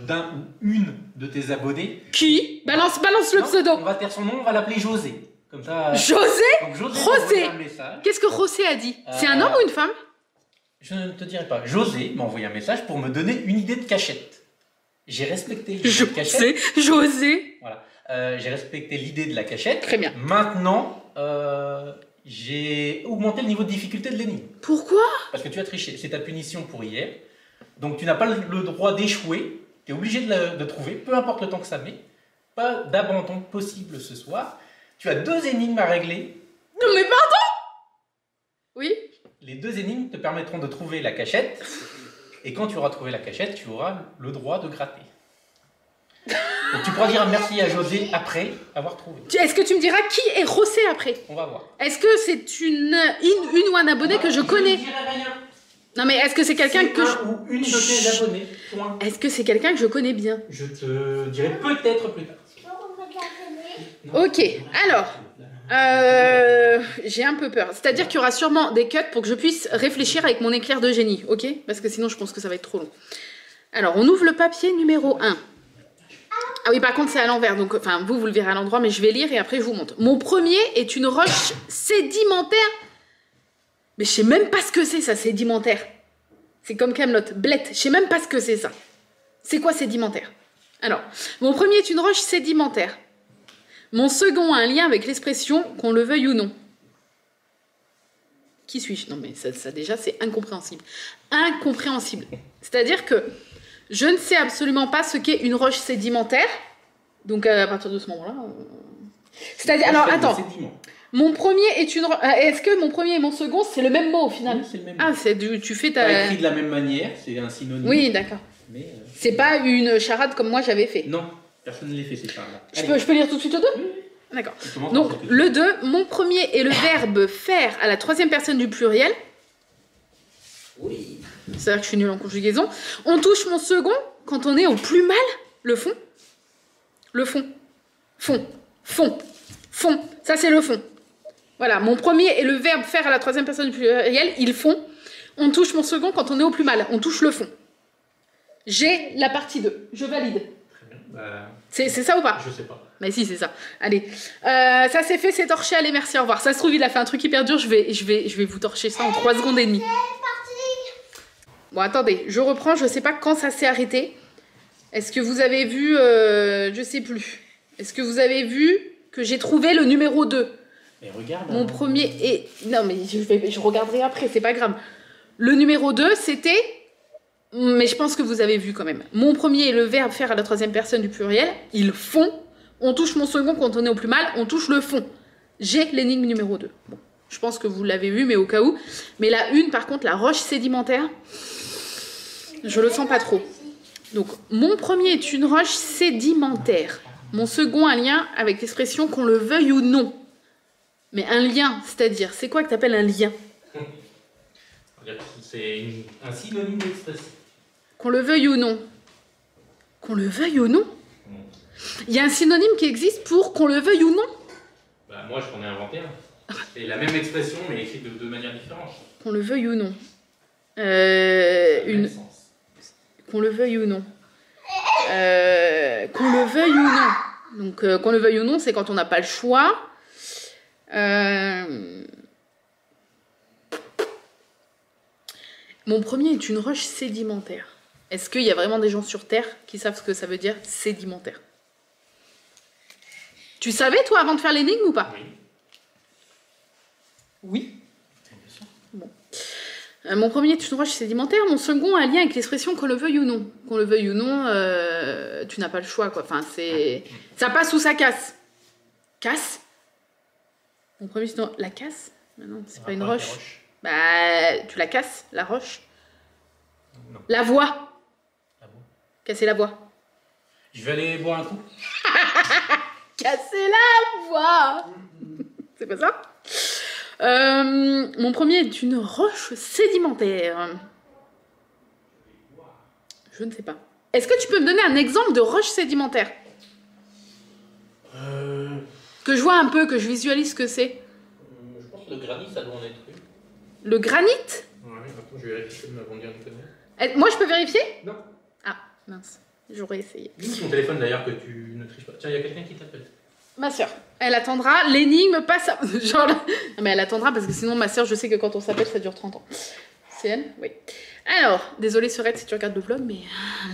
d'un ou une de tes abonnés. Qui? Balance le Non, pseudo. On va taire son nom, on va l'appeler José. Comme ça. José? Donc, José. José. m'a envoyé un message. Qu'est-ce que José a dit? C'est un homme ou une femme? Je ne te dirai pas. José m'a envoyé un message pour me donner une idée de cachette. J'ai respecté l'idée de cachette. José. Voilà. J'ai respecté l'idée de la cachette. Très bien. Maintenant, j'ai augmenté le niveau de difficulté de l'énigme. Pourquoi? Parce que tu as triché. C'est ta punition pour hier. Donc tu n'as pas le droit d'échouer. Tu es obligé de trouver, peu importe le temps que ça met. Pas d'abandon possible ce soir. Tu as 2 énigmes à régler. Non mais pardon. Oui. Les 2 énigmes te permettront de trouver la cachette. Et quand tu auras trouvé la cachette, tu auras le droit de gratter. Donc tu pourras dire merci à José après avoir trouvé. Est-ce que tu me diras qui est José après? On va voir. Est-ce que c'est une ou un abonné que je connais? Je ne dirai rien. Non mais est-ce que c'est quelqu'un que un ou une de tes abonnés. Point. Est-ce que c'est quelqu'un que je connais bien? Je te dirai peut-être plus tard. Ok, alors, j'ai un peu peur. C'est-à-dire qu'il y aura sûrement des cuts pour que je puisse réfléchir avec mon éclair de génie, ok? Parce que sinon je pense que ça va être trop long. Alors, on ouvre le papier numéro 1. Ah oui, par contre, c'est à l'envers. Donc, enfin, vous le verrez à l'endroit, mais je vais lire et après, je vous montre. Mon premier est une roche sédimentaire. Mais je sais même pas ce que c'est, ça, sédimentaire. C'est comme Kaamelott, blette. Je sais même pas ce que c'est, ça. C'est quoi sédimentaire? Alors, mon premier est une roche sédimentaire. Mon second a un lien avec l'expression qu'on le veuille ou non. Qui suis-je? Non, mais ça déjà, c'est incompréhensible. Incompréhensible. C'est-à-dire que je ne sais absolument pas ce qu'est une roche sédimentaire. Donc, à partir de ce moment-là... C'est-à-dire... Alors, attends. Mon premier est une... Est-ce que mon premier et mon second, c'est le même mot, au final? Oui, c'est le même mot. Ah, tu fais ta... Pas écrit de la même manière, c'est un synonyme. Oui, d'accord. Mais c'est pas une charade comme moi j'avais fait. Non, personne ne les fait ces charades. Je peux lire tout de suite au 2? Oui. D'accord. Donc, le 2, mon premier est le verbe faire à la troisième personne du pluriel. Oui. C'est-à-dire que je suis nulle en conjugaison. On touche mon second quand on est au plumal, le fond. Le fond. Fond. Fond. Fond. Ça, c'est le fond. Voilà, mon premier est le verbe faire à la troisième personne du pluriel, ils font. On touche mon second quand on est au plumal, on touche le fond. J'ai la partie 2, je valide. Très bien. Bah, c'est ça ou pas? Je sais pas. Mais si, c'est ça. Allez, ça c'est fait, c'est torché, allez, merci, au revoir. Ça se trouve, il a fait un truc hyper dur, je vais vous torcher ça en 3 secondes et demie. Bon, attendez, je reprends, je sais pas quand ça s'est arrêté. Est-ce que vous avez vu, je sais plus. Est-ce que vous avez vu que j'ai trouvé le numéro 2? Mais regarde. Mon premier est... Non, mais je regarderai après, c'est pas grave. Le numéro 2, c'était... Mais je pense que vous avez vu quand même. Mon premier est le verbe faire à la troisième personne du pluriel. Ils font. On touche mon second quand on est au plumal. On touche le fond. J'ai l'énigme numéro 2. Bon, je pense que vous l'avez vu, mais au cas où. Mais la une, par contre, la roche sédimentaire, je le sens pas trop. Donc, mon premier est une roche sédimentaire. Mon second, un lien avec l'expression qu'on le veuille ou non. Mais un lien, c'est-à-dire, c'est quoi que tu appelles un lien? C'est un synonyme d'expression. Qu'on le veuille ou non. Qu'on le veuille ou non? Il y a un synonyme qui existe pour qu'on le veuille ou non? Bah, moi, je t'en ai inventé un. C'est la même expression, mais écrite de 2 manières différentes. Qu'on le veuille ou non. Même sens. qu'on le veuille ou non. Qu'on le veuille ou non. Donc, qu'on le veuille ou non, c'est quand on n'a pas le choix. Mon premier est une roche sédimentaire. Est-ce qu'il y a vraiment des gens sur Terre qui savent ce que ça veut dire sédimentaire? Tu savais, toi, avant de faire l'énigme ou pas? Oui. Bon. Mon premier est une roche sédimentaire. Mon second a un lien avec l'expression qu'on le veuille ou non. Qu'on le veuille ou non, tu n'as pas le choix, quoi. Enfin, c'est... Ça passe ou ça casse? Casse? Mon premier, c'est la casse? Non, c'est pas une roche. Bah, tu la casses, la roche? Non. La voix? Casser la voix. Je vais aller boire un coup. Casser la voix. C'est pas ça? Mon premier est une roche sédimentaire. Je ne sais pas. Est-ce que tu peux me donner un exemple de roche sédimentaire? Que je vois un peu, que je visualise ce que c'est. Je pense que le granit, ça doit en être une. Le granit? Ouais, attends, je vais vérifier avant de dire une connerie. Moi, je peux vérifier? Non. Ah, mince. J'aurais essayé. Dis ton téléphone d'ailleurs que tu ne triches pas. Tiens, il y a quelqu'un qui t'appelle. Ma soeur, elle attendra, l'énigme passe à... Genre... Non, mais elle attendra parce que sinon ma soeur, je sais que quand on s'appelle, ça dure 30 ans. C'est elle? Oui. Alors, désolée Sorette si tu regardes le vlog, mais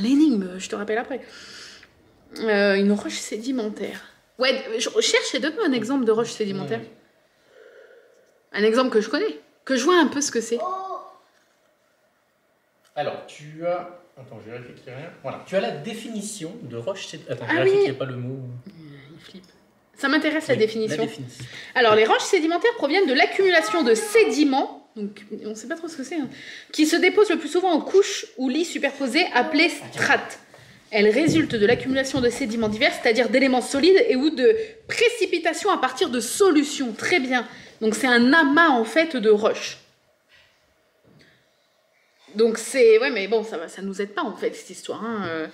l'énigme, je te rappelle après. Une roche sédimentaire. Ouais, je cherche et donne-moi un exemple de roche sédimentaire. Ouais. Un exemple que je connais, que je vois un peu ce que c'est. Alors, tu as... Attends, je vérifie qu'il n'y a rien. Voilà. Tu as la définition de roche sédimentaire. Attends, Ah je vérifie oui. qu'il n'y a pas le mot... Il flippe. Ça m'intéresse la définition. La définition. Alors, les roches sédimentaires proviennent de l'accumulation de sédiments, donc on ne sait pas trop ce que c'est, hein, qui se déposent le plus souvent en couches ou lits superposés appelés strates. Elles résultent de l'accumulation de sédiments divers, c'est-à-dire d'éléments solides et ou de précipitations à partir de solutions. Très bien. Donc c'est un amas en fait de roches. Donc c'est... Ouais, mais bon, ça nous aide pas en fait cette histoire. Hein.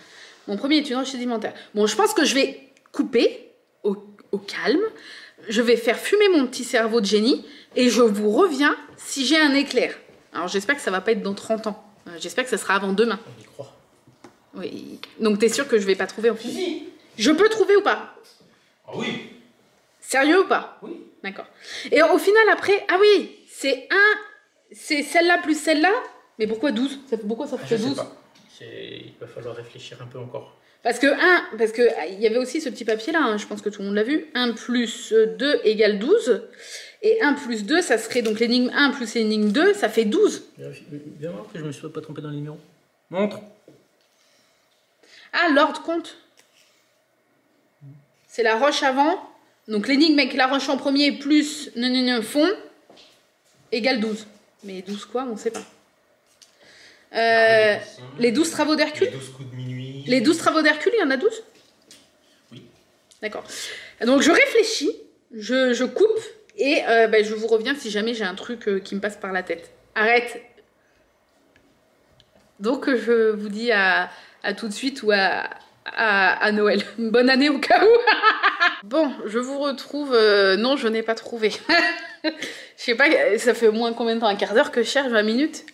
Mon premier est une roche sédimentaire. Bon, je pense que je vais couper au calme. Je vais faire fumer mon petit cerveau de génie et je vous reviens si j'ai un éclair. Alors j'espère que ça va pas être dans 30 ans. J'espère que ça sera avant demain. On y croit. Oui. Donc t'es sûr que je vais pas trouver en fait? Si. Je peux trouver ou pas? Ah oui. Sérieux ou pas? Oui. D'accord. Et au final après, ah oui, c'est celle-là plus celle-là. Mais pourquoi 12? Pourquoi ça fait Je 12? sais pas. Il va falloir réfléchir un peu encore. Parce que il y avait aussi ce petit papier là, hein, je pense que tout le monde l'a vu. 1 plus 2 égale 12. Et 1 plus 2, ça serait donc l'énigme 1 plus l'énigme 2, ça fait 12. Viens voir que je me suis pas trompé dans le numéro. Montre. Ah, l'ordre compte. C'est la roche avant. Donc l'énigme avec la roche en premier plus fond égale 12. Mais 12 quoi, on ne sait pas. Les 12 travaux d'Hercule. Les 12 coups de minuit. Les 12 travaux d'Hercule, il y en a 12? Oui. D'accord. Donc je réfléchis, je coupe et je vous reviens si jamais j'ai un truc qui me passe par la tête. Arrête. Donc je vous dis à tout de suite ou à Noël. Bonne année au cas où. Bon, je vous retrouve. Non, je n'ai pas trouvé. Je sais pas, ça fait au moins combien de temps? Un quart d'heure que je cherche? 20 minutes?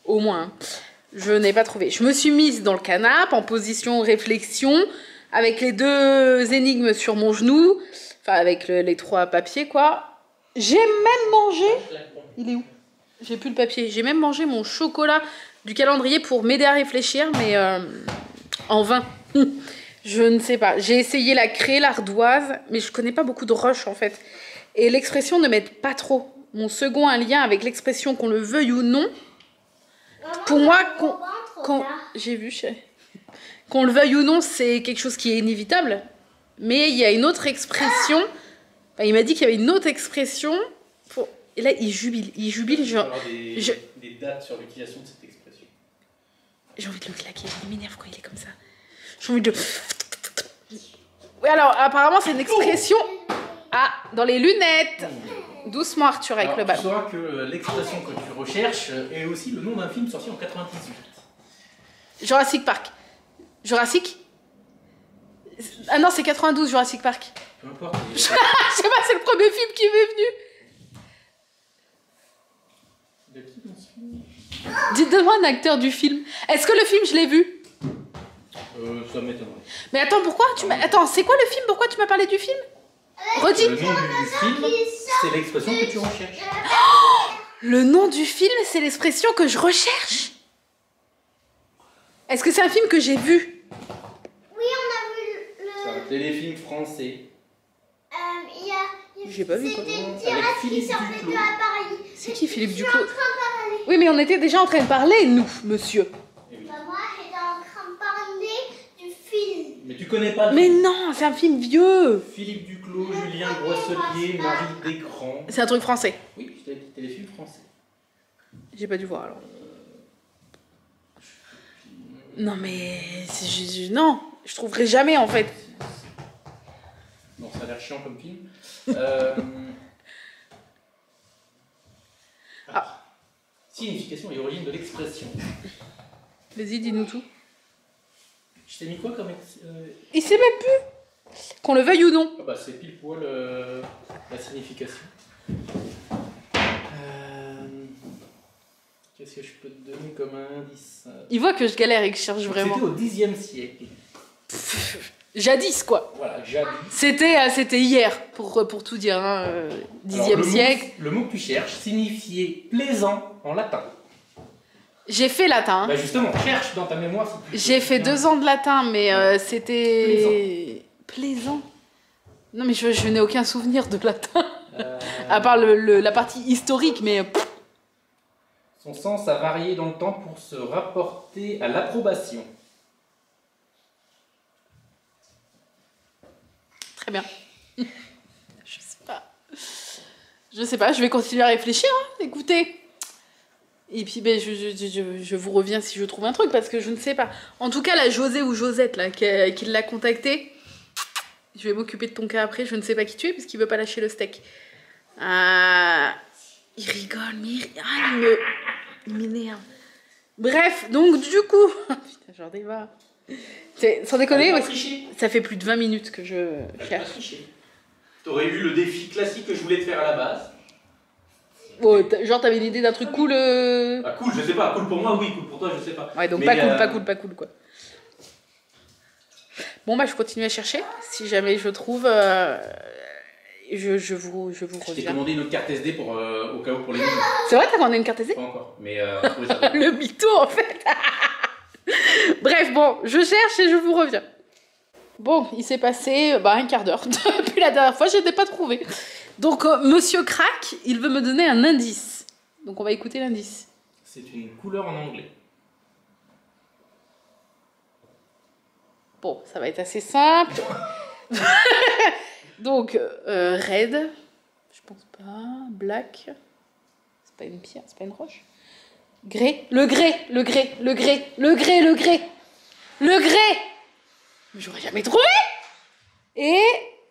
Au moins. Hein. Je n'ai pas trouvé. Je me suis mise dans le canapé en position réflexion avec les 2 énigmes sur mon genou. Enfin, avec les 3 papiers, quoi. J'ai même mangé... Il est où? J'ai plus le papier. J'ai même mangé mon chocolat du calendrier pour m'aider à réfléchir, mais en vain. Je ne sais pas. J'ai essayé la craie, l'ardoise, mais je connais pas beaucoup de roches, en fait. Et l'expression ne m'aide pas trop. Mon second a un lien avec l'expression qu'on le veuille ou non. Pour moi, j'ai vu, chérie. Qu'on le veuille ou non, c'est quelque chose qui est inévitable. Mais il y a une autre expression. Enfin, il m'a dit qu'il y avait une autre expression. Et là, il jubile. Il jubile, genre... des dates sur l'utilisation de cette expression. J'ai envie de le claquer. Il m'énerve quand il est comme ça. J'ai envie de... Oui, alors, apparemment, c'est une expression... Ah, dans les lunettes. Doucement, Arthur, avec le ballon. Tu sauras que l'expression que tu recherches est aussi le nom d'un film sorti en 98. Jurassic Park. Jurassic? Ah non, c'est 92, Jurassic Park. Peu importe. Je sais pas, c'est le premier film qui m'est venu. De qui dans ce film? Dites-moi un acteur du film. Est-ce que le film, je l'ai vu? Ça m'étonnerait. Mais attends, pourquoi tu m'as... Attends, c'est quoi le film? Pourquoi tu m'as parlé du film? Redis. Le nom du film, c'est l'expression que tu recherches. Le nom du film, c'est l'expression que je recherche. Est-ce que c'est un film que j'ai vu? Oui, on a vu C'est un téléfilm français. J'ai pas vu quoi. C'était une Avec tirette qui Philippe sortait Duclos. de l'appareil. C'est qui Philippe Je suis Duclos? en train de parler. Oui, mais on était déjà en train de parler, nous, monsieur. Eh oui. Bah, moi, j'étais en train de parler du film. Mais tu connais pas le Mais film. non, c'est un film vieux. Philippe Duclos, Julien Groisselier, Marie Descrans. C'est un truc français. Oui, je t'ai dit téléfilm français. J'ai pas dû voir alors. Non mais non, je trouverai jamais en fait. Non, ça a l'air chiant comme film. Signification et origine de l'expression. Vas-y, dis-nous tout. Je t'ai mis quoi comme Il sait même plus. Qu'on le veuille ou non. Ah bah, c'est pile poil la signification. Qu'est-ce que je peux te donner comme indice? Il voit que je galère et que je cherche vraiment. C'était au Xe siècle. Jadis quoi. Voilà, jadis. C'était hier pour tout dire. Hein, Alors, 10e siècle. Le mot que tu cherches signifiait plaisant en latin. J'ai fait latin. Bah justement, cherche dans ta mémoire. Si tu J'ai fait 2 ans de latin, mais c'était Plaisant. plaisant. Non mais je n'ai aucun souvenir de latin. À part la partie historique, mais Son sens a varié dans le temps pour se rapporter à l'approbation. très bien. Je sais pas, je vais continuer à réfléchir, hein. Écoutez. Et puis ben, je vous reviens si je trouve un truc, parce que je ne sais pas. En tout cas, la José ou Josette là, qui l'a contacté, je vais m'occuper de ton cas après, je ne sais pas qui tu es, parce qu'il veut pas lâcher le steak. Il rigole, mais il m'énerve. Bref, donc du coup... Putain, j'en démarre. Sans déconner, Allez, parce que ça fait plus de 20 minutes que je cherche. T'aurais eu le défi classique que je voulais te faire à la base. Oh, genre, t'avais une idée d'un truc cool Ah cool, je sais pas. Cool pour moi, oui. Cool pour toi, je sais pas. Ouais, donc Mais, pas cool, quoi. Bon, bah, je continue à chercher. Si jamais je trouve, je vous Je t'ai reviens. commandé une autre carte SD pour, au cas où pour les nuls. C'est vrai, t'as commandé une carte SD? Pas encore. Mais oui, ça va. Le mytho, en fait. Bref, bon, je cherche et je vous reviens. Bon, il s'est passé un quart d'heure depuis la dernière fois, je n'ai pas trouvé. Donc, Monsieur Crack, il veut me donner un indice. Donc, on va écouter l'indice. C'est une couleur en anglais. Bon, ça va être assez simple. Donc, red, je pense pas. Black, c'est pas une pierre, c'est pas une roche. Grès, le grès. Mais j'aurais jamais trouvé. Et,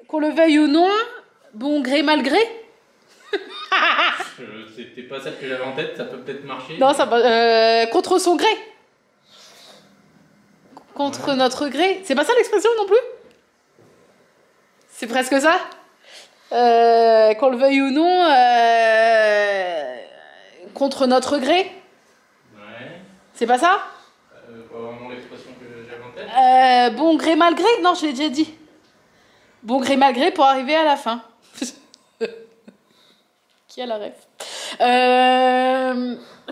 qu'on le veuille ou non, bon gré, mal gré. C'était pas celle que j'avais en tête, ça peut peut-être marcher. Non, ça va. Contre son gré. Contre notre gré. C'est pas ça l'expression non plus? C'est presque ça. Qu'on le veuille ou non, contre notre gré. Ouais. C'est pas ça? Pas vraiment l'expression que j'avais en tête. Bon gré, mal gré? Non, je l'ai déjà dit. Bon gré, mal gré pour arriver à la fin. Qui a la ref?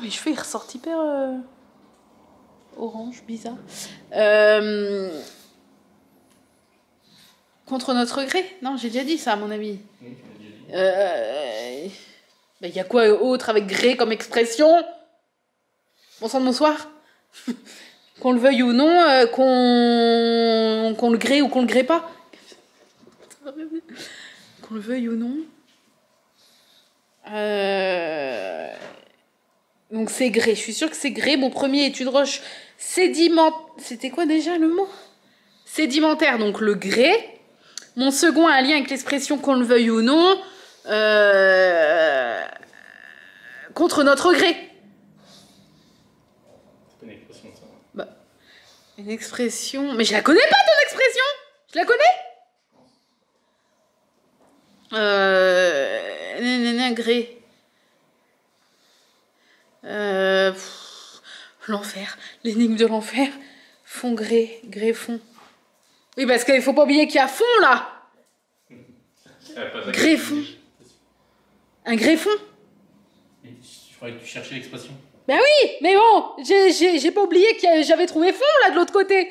Mes cheveux, ils ressortent hyper orange, bizarre. Contre notre gré? Non, j'ai déjà dit ça, à mon avis. Oui, tu l'as déjà dit. Il y a quoi autre avec gré comme expression? Bon sang de bonsoir. Qu'on le veuille ou non, qu'on le gré ou qu'on le gré pas. Qu'on le veuille ou non. Donc c'est grès, je suis sûre que c'est grès. Mon premier est une roche sédimentaire. C'était quoi déjà le mot? Sédimentaire, donc le grès. Mon second a un lien avec l'expression qu'on le veuille ou non. Contre notre gré. C'est pas une expression ça. Bah, une expression... Mais je la connais pas ton expression. Je la connais. Gré. L'enfer. L'énigme de l'enfer. Fond grès, greffon. Oui, parce qu'il faut pas oublier qu'il y a fond, là. Greffon. Un greffon? Je croyais que tu cherchais l'expression. Ben oui, mais bon, j'ai pas oublié que j'avais trouvé fond, là, de l'autre côté.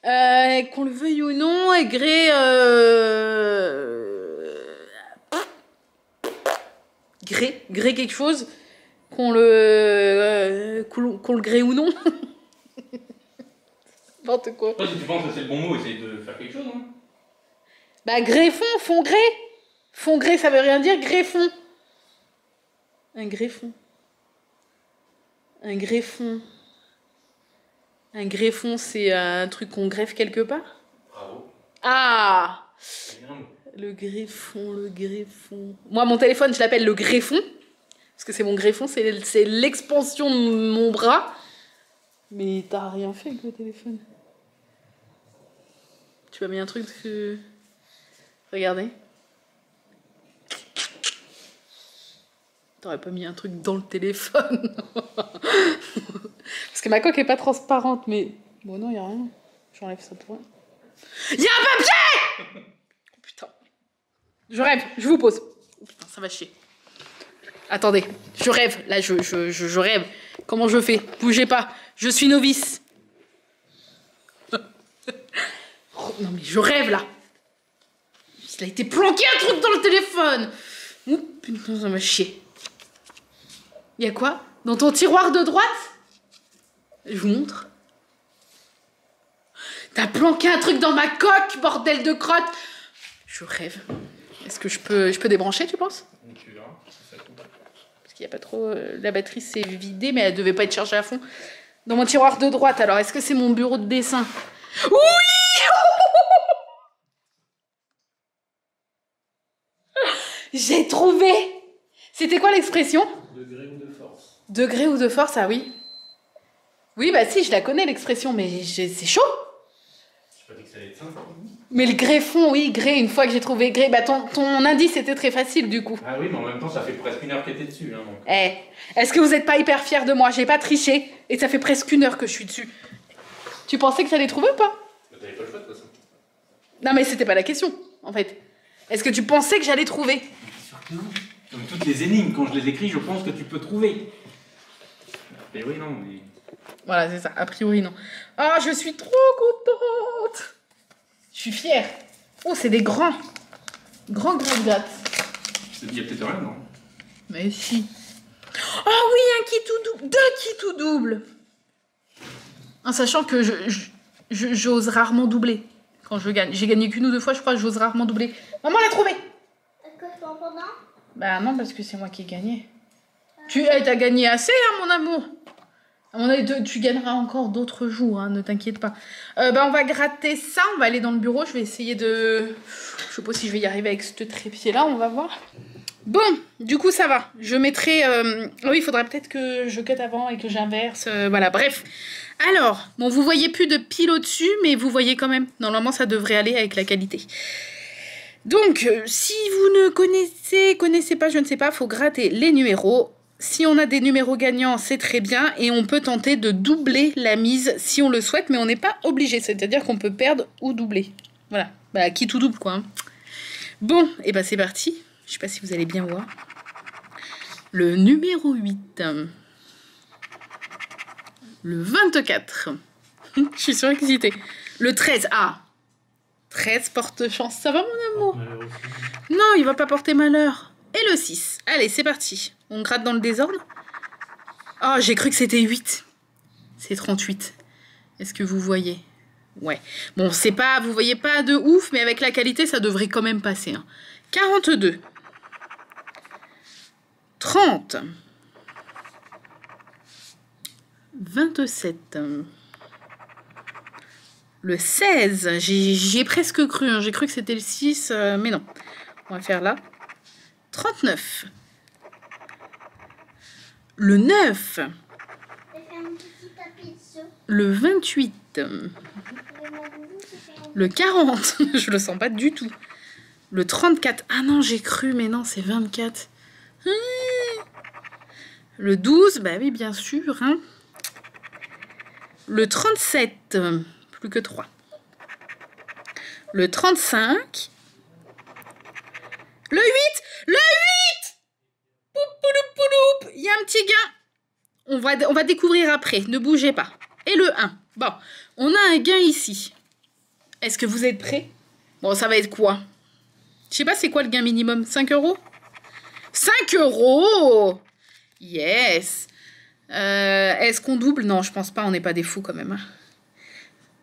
Qu'on le veuille ou non, et grès... grès quelque chose, qu'on le grès ou non. N'importe quoi. Toi, si tu penses que c'est le bon mot, essaye de faire quelque chose, hein. Bah, greffon, fond grès. Fond grès, ça veut rien dire, greffon. Un greffon. Un greffon. Un greffon, c'est un truc qu'on greffe quelque part? Bravo. Ah! C'est bien un mot. Le greffon, le greffon. Moi, mon téléphone, je l'appelle le greffon. Parce que c'est mon greffon, c'est l'expansion de mon bras. Mais t'as rien fait avec le téléphone. Tu m'as mis un truc que... Regardez. T'aurais pas mis un truc dans le téléphone. Parce que ma coque est pas transparente, mais... Bon, non, y a rien. J'enlève ça pour rien. Y a un papier! Oh, putain. Je rêve, je vous pose. Oh, putain, ça va chier. Attendez, je rêve. Là, je rêve. Comment je fais? Bougez pas. Je suis novice. Oh, non, mais je rêve, là. Il a été planqué un truc dans le téléphone. Oh, putain, ça m'a chier. Y a quoi? Dans ton tiroir de droite? Je vous montre. T'as planqué un truc dans ma coque, bordel de crotte. Je rêve. Est-ce que je peux débrancher, tu penses? Tu verras. Parce qu'il n'y a pas trop... la batterie s'est vidée, mais elle devait pas être chargée à fond. Dans mon tiroir de droite, alors, est-ce que c'est mon bureau de dessin? Oui! J'ai trouvé! C'était quoi l'expression? Degré ou de force. Degré ou de force, ah oui. Oui, bah si, je la connais l'expression, mais c'est chaud. Je pas dit que ça allait être simple. Mais le greffon, oui, grès, une fois que j'ai trouvé grès, bah ton indice était très facile du coup. Ah oui, mais en même temps, ça fait presque 1 heure que t'es dessus. Hein, donc. Eh, est-ce que vous n'êtes pas hyper fiers de moi? J'ai pas triché, et ça fait presque 1 heure que je suis dessus. Tu pensais que ça allait trouver ou pas? T'avais pas le choix de toute façon. Non mais c'était pas la question, en fait. Est-ce que tu pensais que j'allais trouver? Surtout, comme toutes les énigmes, quand je les écris, je pense que tu peux trouver. Mais oui, non, mais... Voilà, c'est ça, a priori non. Ah, je suis trop contente. Je suis fière. Oh, c'est des grands gratte. Il y a peut-être rien, non? Mais si. Oh oui, un kit tout double. 2 kits tout double. En sachant que j'ose rarement doubler quand je gagne. J'ai gagné qu'1 ou 2 fois, je crois que j'ose rarement doubler. Maman l'a trouvé. Est-ce que je t'en prends un? Bah non, parce que c'est moi qui ai gagné. Tu as gagné assez, hein, mon amour. À mon avis, tu gagneras encore d'autres jours, hein, ne t'inquiète pas. Bah, on va gratter ça, on va aller dans le bureau. Je vais essayer de... Je sais pas si je vais y arriver avec ce trépied-là, on va voir. Bon, du coup, ça va. Je mettrai... Oui, il faudrait peut-être que je cut avant et que j'inverse. Voilà, bref. Alors, bon, vous voyez plus de piles au-dessus, mais vous voyez quand même. Normalement, ça devrait aller avec la qualité. Donc, si vous ne connaissez pas, je ne sais pas, faut gratter les numéros. Si on a des numéros gagnants, c'est très bien. Et on peut tenter de doubler la mise si on le souhaite, mais on n'est pas obligé. C'est-à-dire qu'on peut perdre ou doubler. Voilà. Bah, qui tout double, quoi. Hein. Bon, et ben c'est parti. Je sais pas si vous allez bien voir. Le numéro 8. Le 24. Je suis surexcitée. Le 13. Ah. 13 porte chance. Ça va, mon amour? Non, il va pas porter malheur. Et le 6. Allez, c'est parti. On gratte dans le désordre. Oh, j'ai cru que c'était 8. C'est 38. Est-ce que vous voyez? Ouais. Bon, c'est pas... Vous voyez pas de ouf, mais avec la qualité, ça devrait quand même passer. Hein. 42. 30. 27. Le 16. J'y ai presque cru. Hein. J'ai cru que c'était le 6, mais non. On va faire là. 39. Le 9. Le 28. Le 40. Je le sens pas du tout. Le 34. Ah non, j'ai cru, mais non, c'est 24. Le 12. Bah oui, bien sûr. Hein. Le 37, plus que 3. Le 35. Le 8. Le 8. Poup, pouloup, pouloup. Il y a un petit gain. On va découvrir après. Ne bougez pas. Et le 1. Bon, on a un gain ici. Est-ce que vous êtes prêts? Bon, ça va être quoi? Je sais pas, c'est quoi le gain minimum? 5 €? 5 €! Yes! Est-ce qu'on double? Non, je pense pas, on n'est pas des fous quand même. Hein.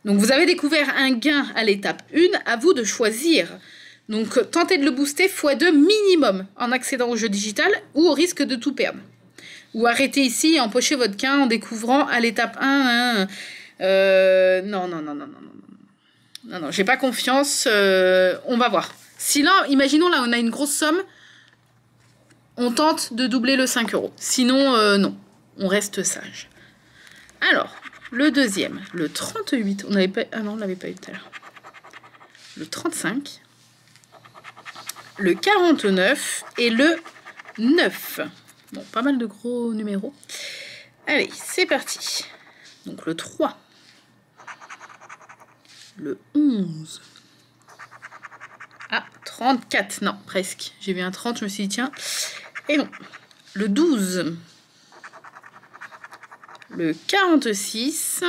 Donc, vous avez découvert un gain à l'étape 1, à vous de choisir. Donc, tentez de le booster x2 minimum en accédant au jeu digital ou au risque de tout perdre. Ou arrêtez ici et empochez votre gain en découvrant à l'étape 1. Non, j'ai pas confiance. On va voir. Sinon, imaginons là, on a une grosse somme. On tente de doubler le 5 €. Sinon, non. On reste sage. Alors, le deuxième, le 38. On n'avait pas... Ah non, on l'avait pas eu tout à l'heure. Le 35. Le 49 et le 9. Bon, pas mal de gros numéros. Allez, c'est parti. Donc le 3. Le 11. Ah, 34. Non, presque. J'ai vu un 30, je me suis dit, tiens. Et non. Le 12. Le 46.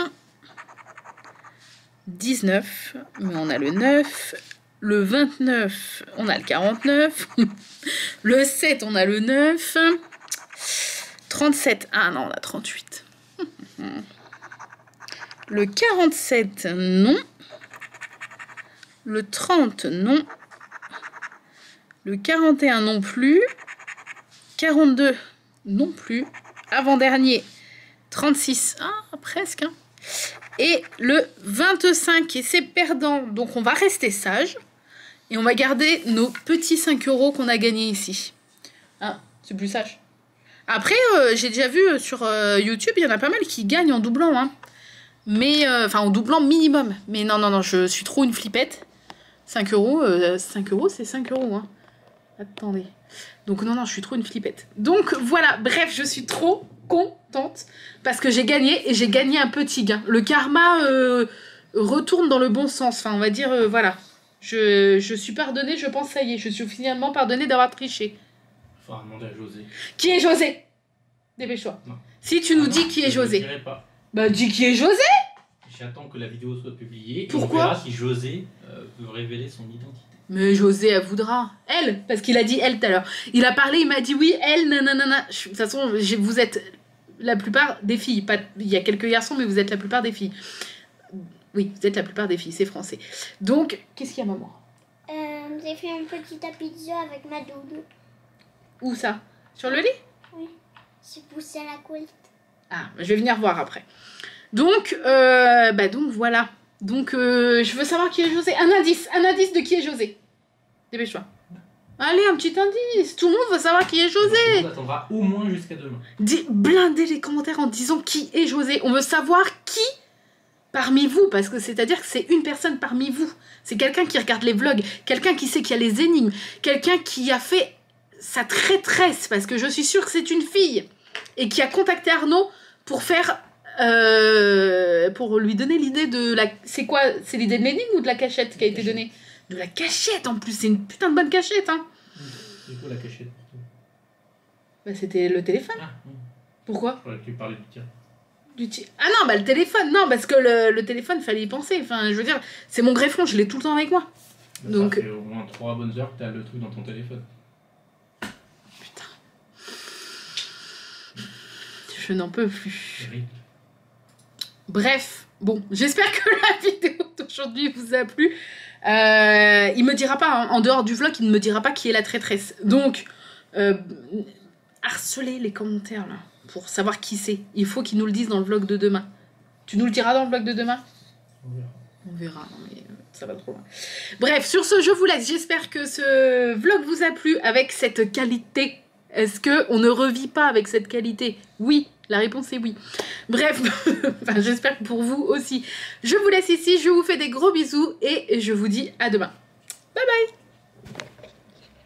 19. Mais on a le 9. Le 29, on a le 49. Le 7, on a le 9. 37, ah non, on a 38. Le 47, non. Le 30, non. Le 41, non plus. 42, non plus. Avant-dernier, 36, ah, presque. Hein. Et le 25, et c'est perdant. Donc, on va rester sage. Et on va garder nos petits 5 € qu'on a gagnés ici. Ah, c'est plus sage. Après, j'ai déjà vu sur YouTube, il y en a pas mal qui gagnent en doublant. Hein. Mais, enfin, en doublant minimum. Mais non, je suis trop une flippette. 5 €, 5 €, c'est 5 €. Hein. Attendez. Donc, non, je suis trop une flippette. Donc, voilà. Bref, je suis trop contente. Parce que j'ai gagné et j'ai gagné un petit gain. Le karma retourne dans le bon sens. Enfin, on va dire, voilà. Je suis pardonnée, je pense, ça y est. Je suis finalement pardonnée d'avoir triché. Faudra demander à José. Qui est José? Dépêche-toi. Si tu nous dis qui est José. Je ne dirai pas. Bah, dis qui est José. J'attends que la vidéo soit publiée. Pourquoi? On verra si José veut révéler son identité. Mais José, elle voudra. Elle, parce qu'il a dit elle tout à l'heure. Il a parlé, il m'a dit oui, elle, nanana. De toute façon, vous êtes la plupart des filles. Pas, il y a quelques garçons, mais vous êtes la plupart des filles. Oui, vous êtes la plupart des filles, c'est français. Donc, qu'est-ce qu'il y a, maman? J'ai fait un petit tapis de jeu avec ma doudou. Où ça? Sur le lit? Oui, j'ai poussé à la couette. Ah, je vais venir voir après. Donc, donc voilà. Donc, je veux savoir qui est José. Un indice de qui est José. Dépêche-toi. Allez, un petit indice. Tout le monde veut savoir qui est José. On attendra au moins jusqu'à demain. Blindez les commentaires en disant qui est José. On veut savoir qui parmi vous, parce que c'est-à-dire que c'est une personne parmi vous. C'est quelqu'un qui regarde les vlogs, quelqu'un qui sait qu'il y a les énigmes, quelqu'un qui a fait sa traîtresse, parce que je suis sûre que c'est une fille, et qui a contacté Arnaud pour faire... pour lui donner l'idée de la... C'est quoi? C'est l'idée de l'énigme ou de la cachette qui a été donnée? De la cachette en plus, c'est une putain de bonne cachette. Hein. C'est quoi la cachette pour toi? Bah, c'était le téléphone. Ah, pourquoi? Je croyais que tu parlais du tien. Ah non, bah le téléphone, non, parce que le téléphone, fallait y penser. Enfin, je veux dire, c'est mon greffon, je l'ai tout le temps avec moi. Bah, donc... Ça fait au moins 3 bonnes heures que t'as le truc dans ton téléphone. Putain. Je n'en peux plus. Bref, bon, j'espère que la vidéo d'aujourd'hui vous a plu. Il me dira pas, hein, en dehors du vlog, il ne me dira pas qui est la traîtresse. Donc, harcelez les commentaires, là, pour savoir qui c'est. Il faut qu'ils nous le disent dans le vlog de demain. Tu nous le diras dans le vlog de demain? On verra, non, mais ça va trop loin. Bref, sur ce, je vous laisse. J'espère que ce vlog vous a plu avec cette qualité. Est-ce qu'on ne revit pas avec cette qualité? Oui, la réponse est oui. Bref, enfin, j'espère que pour vous aussi. Je vous laisse ici, je vous fais des gros bisous et je vous dis à demain. Bye bye!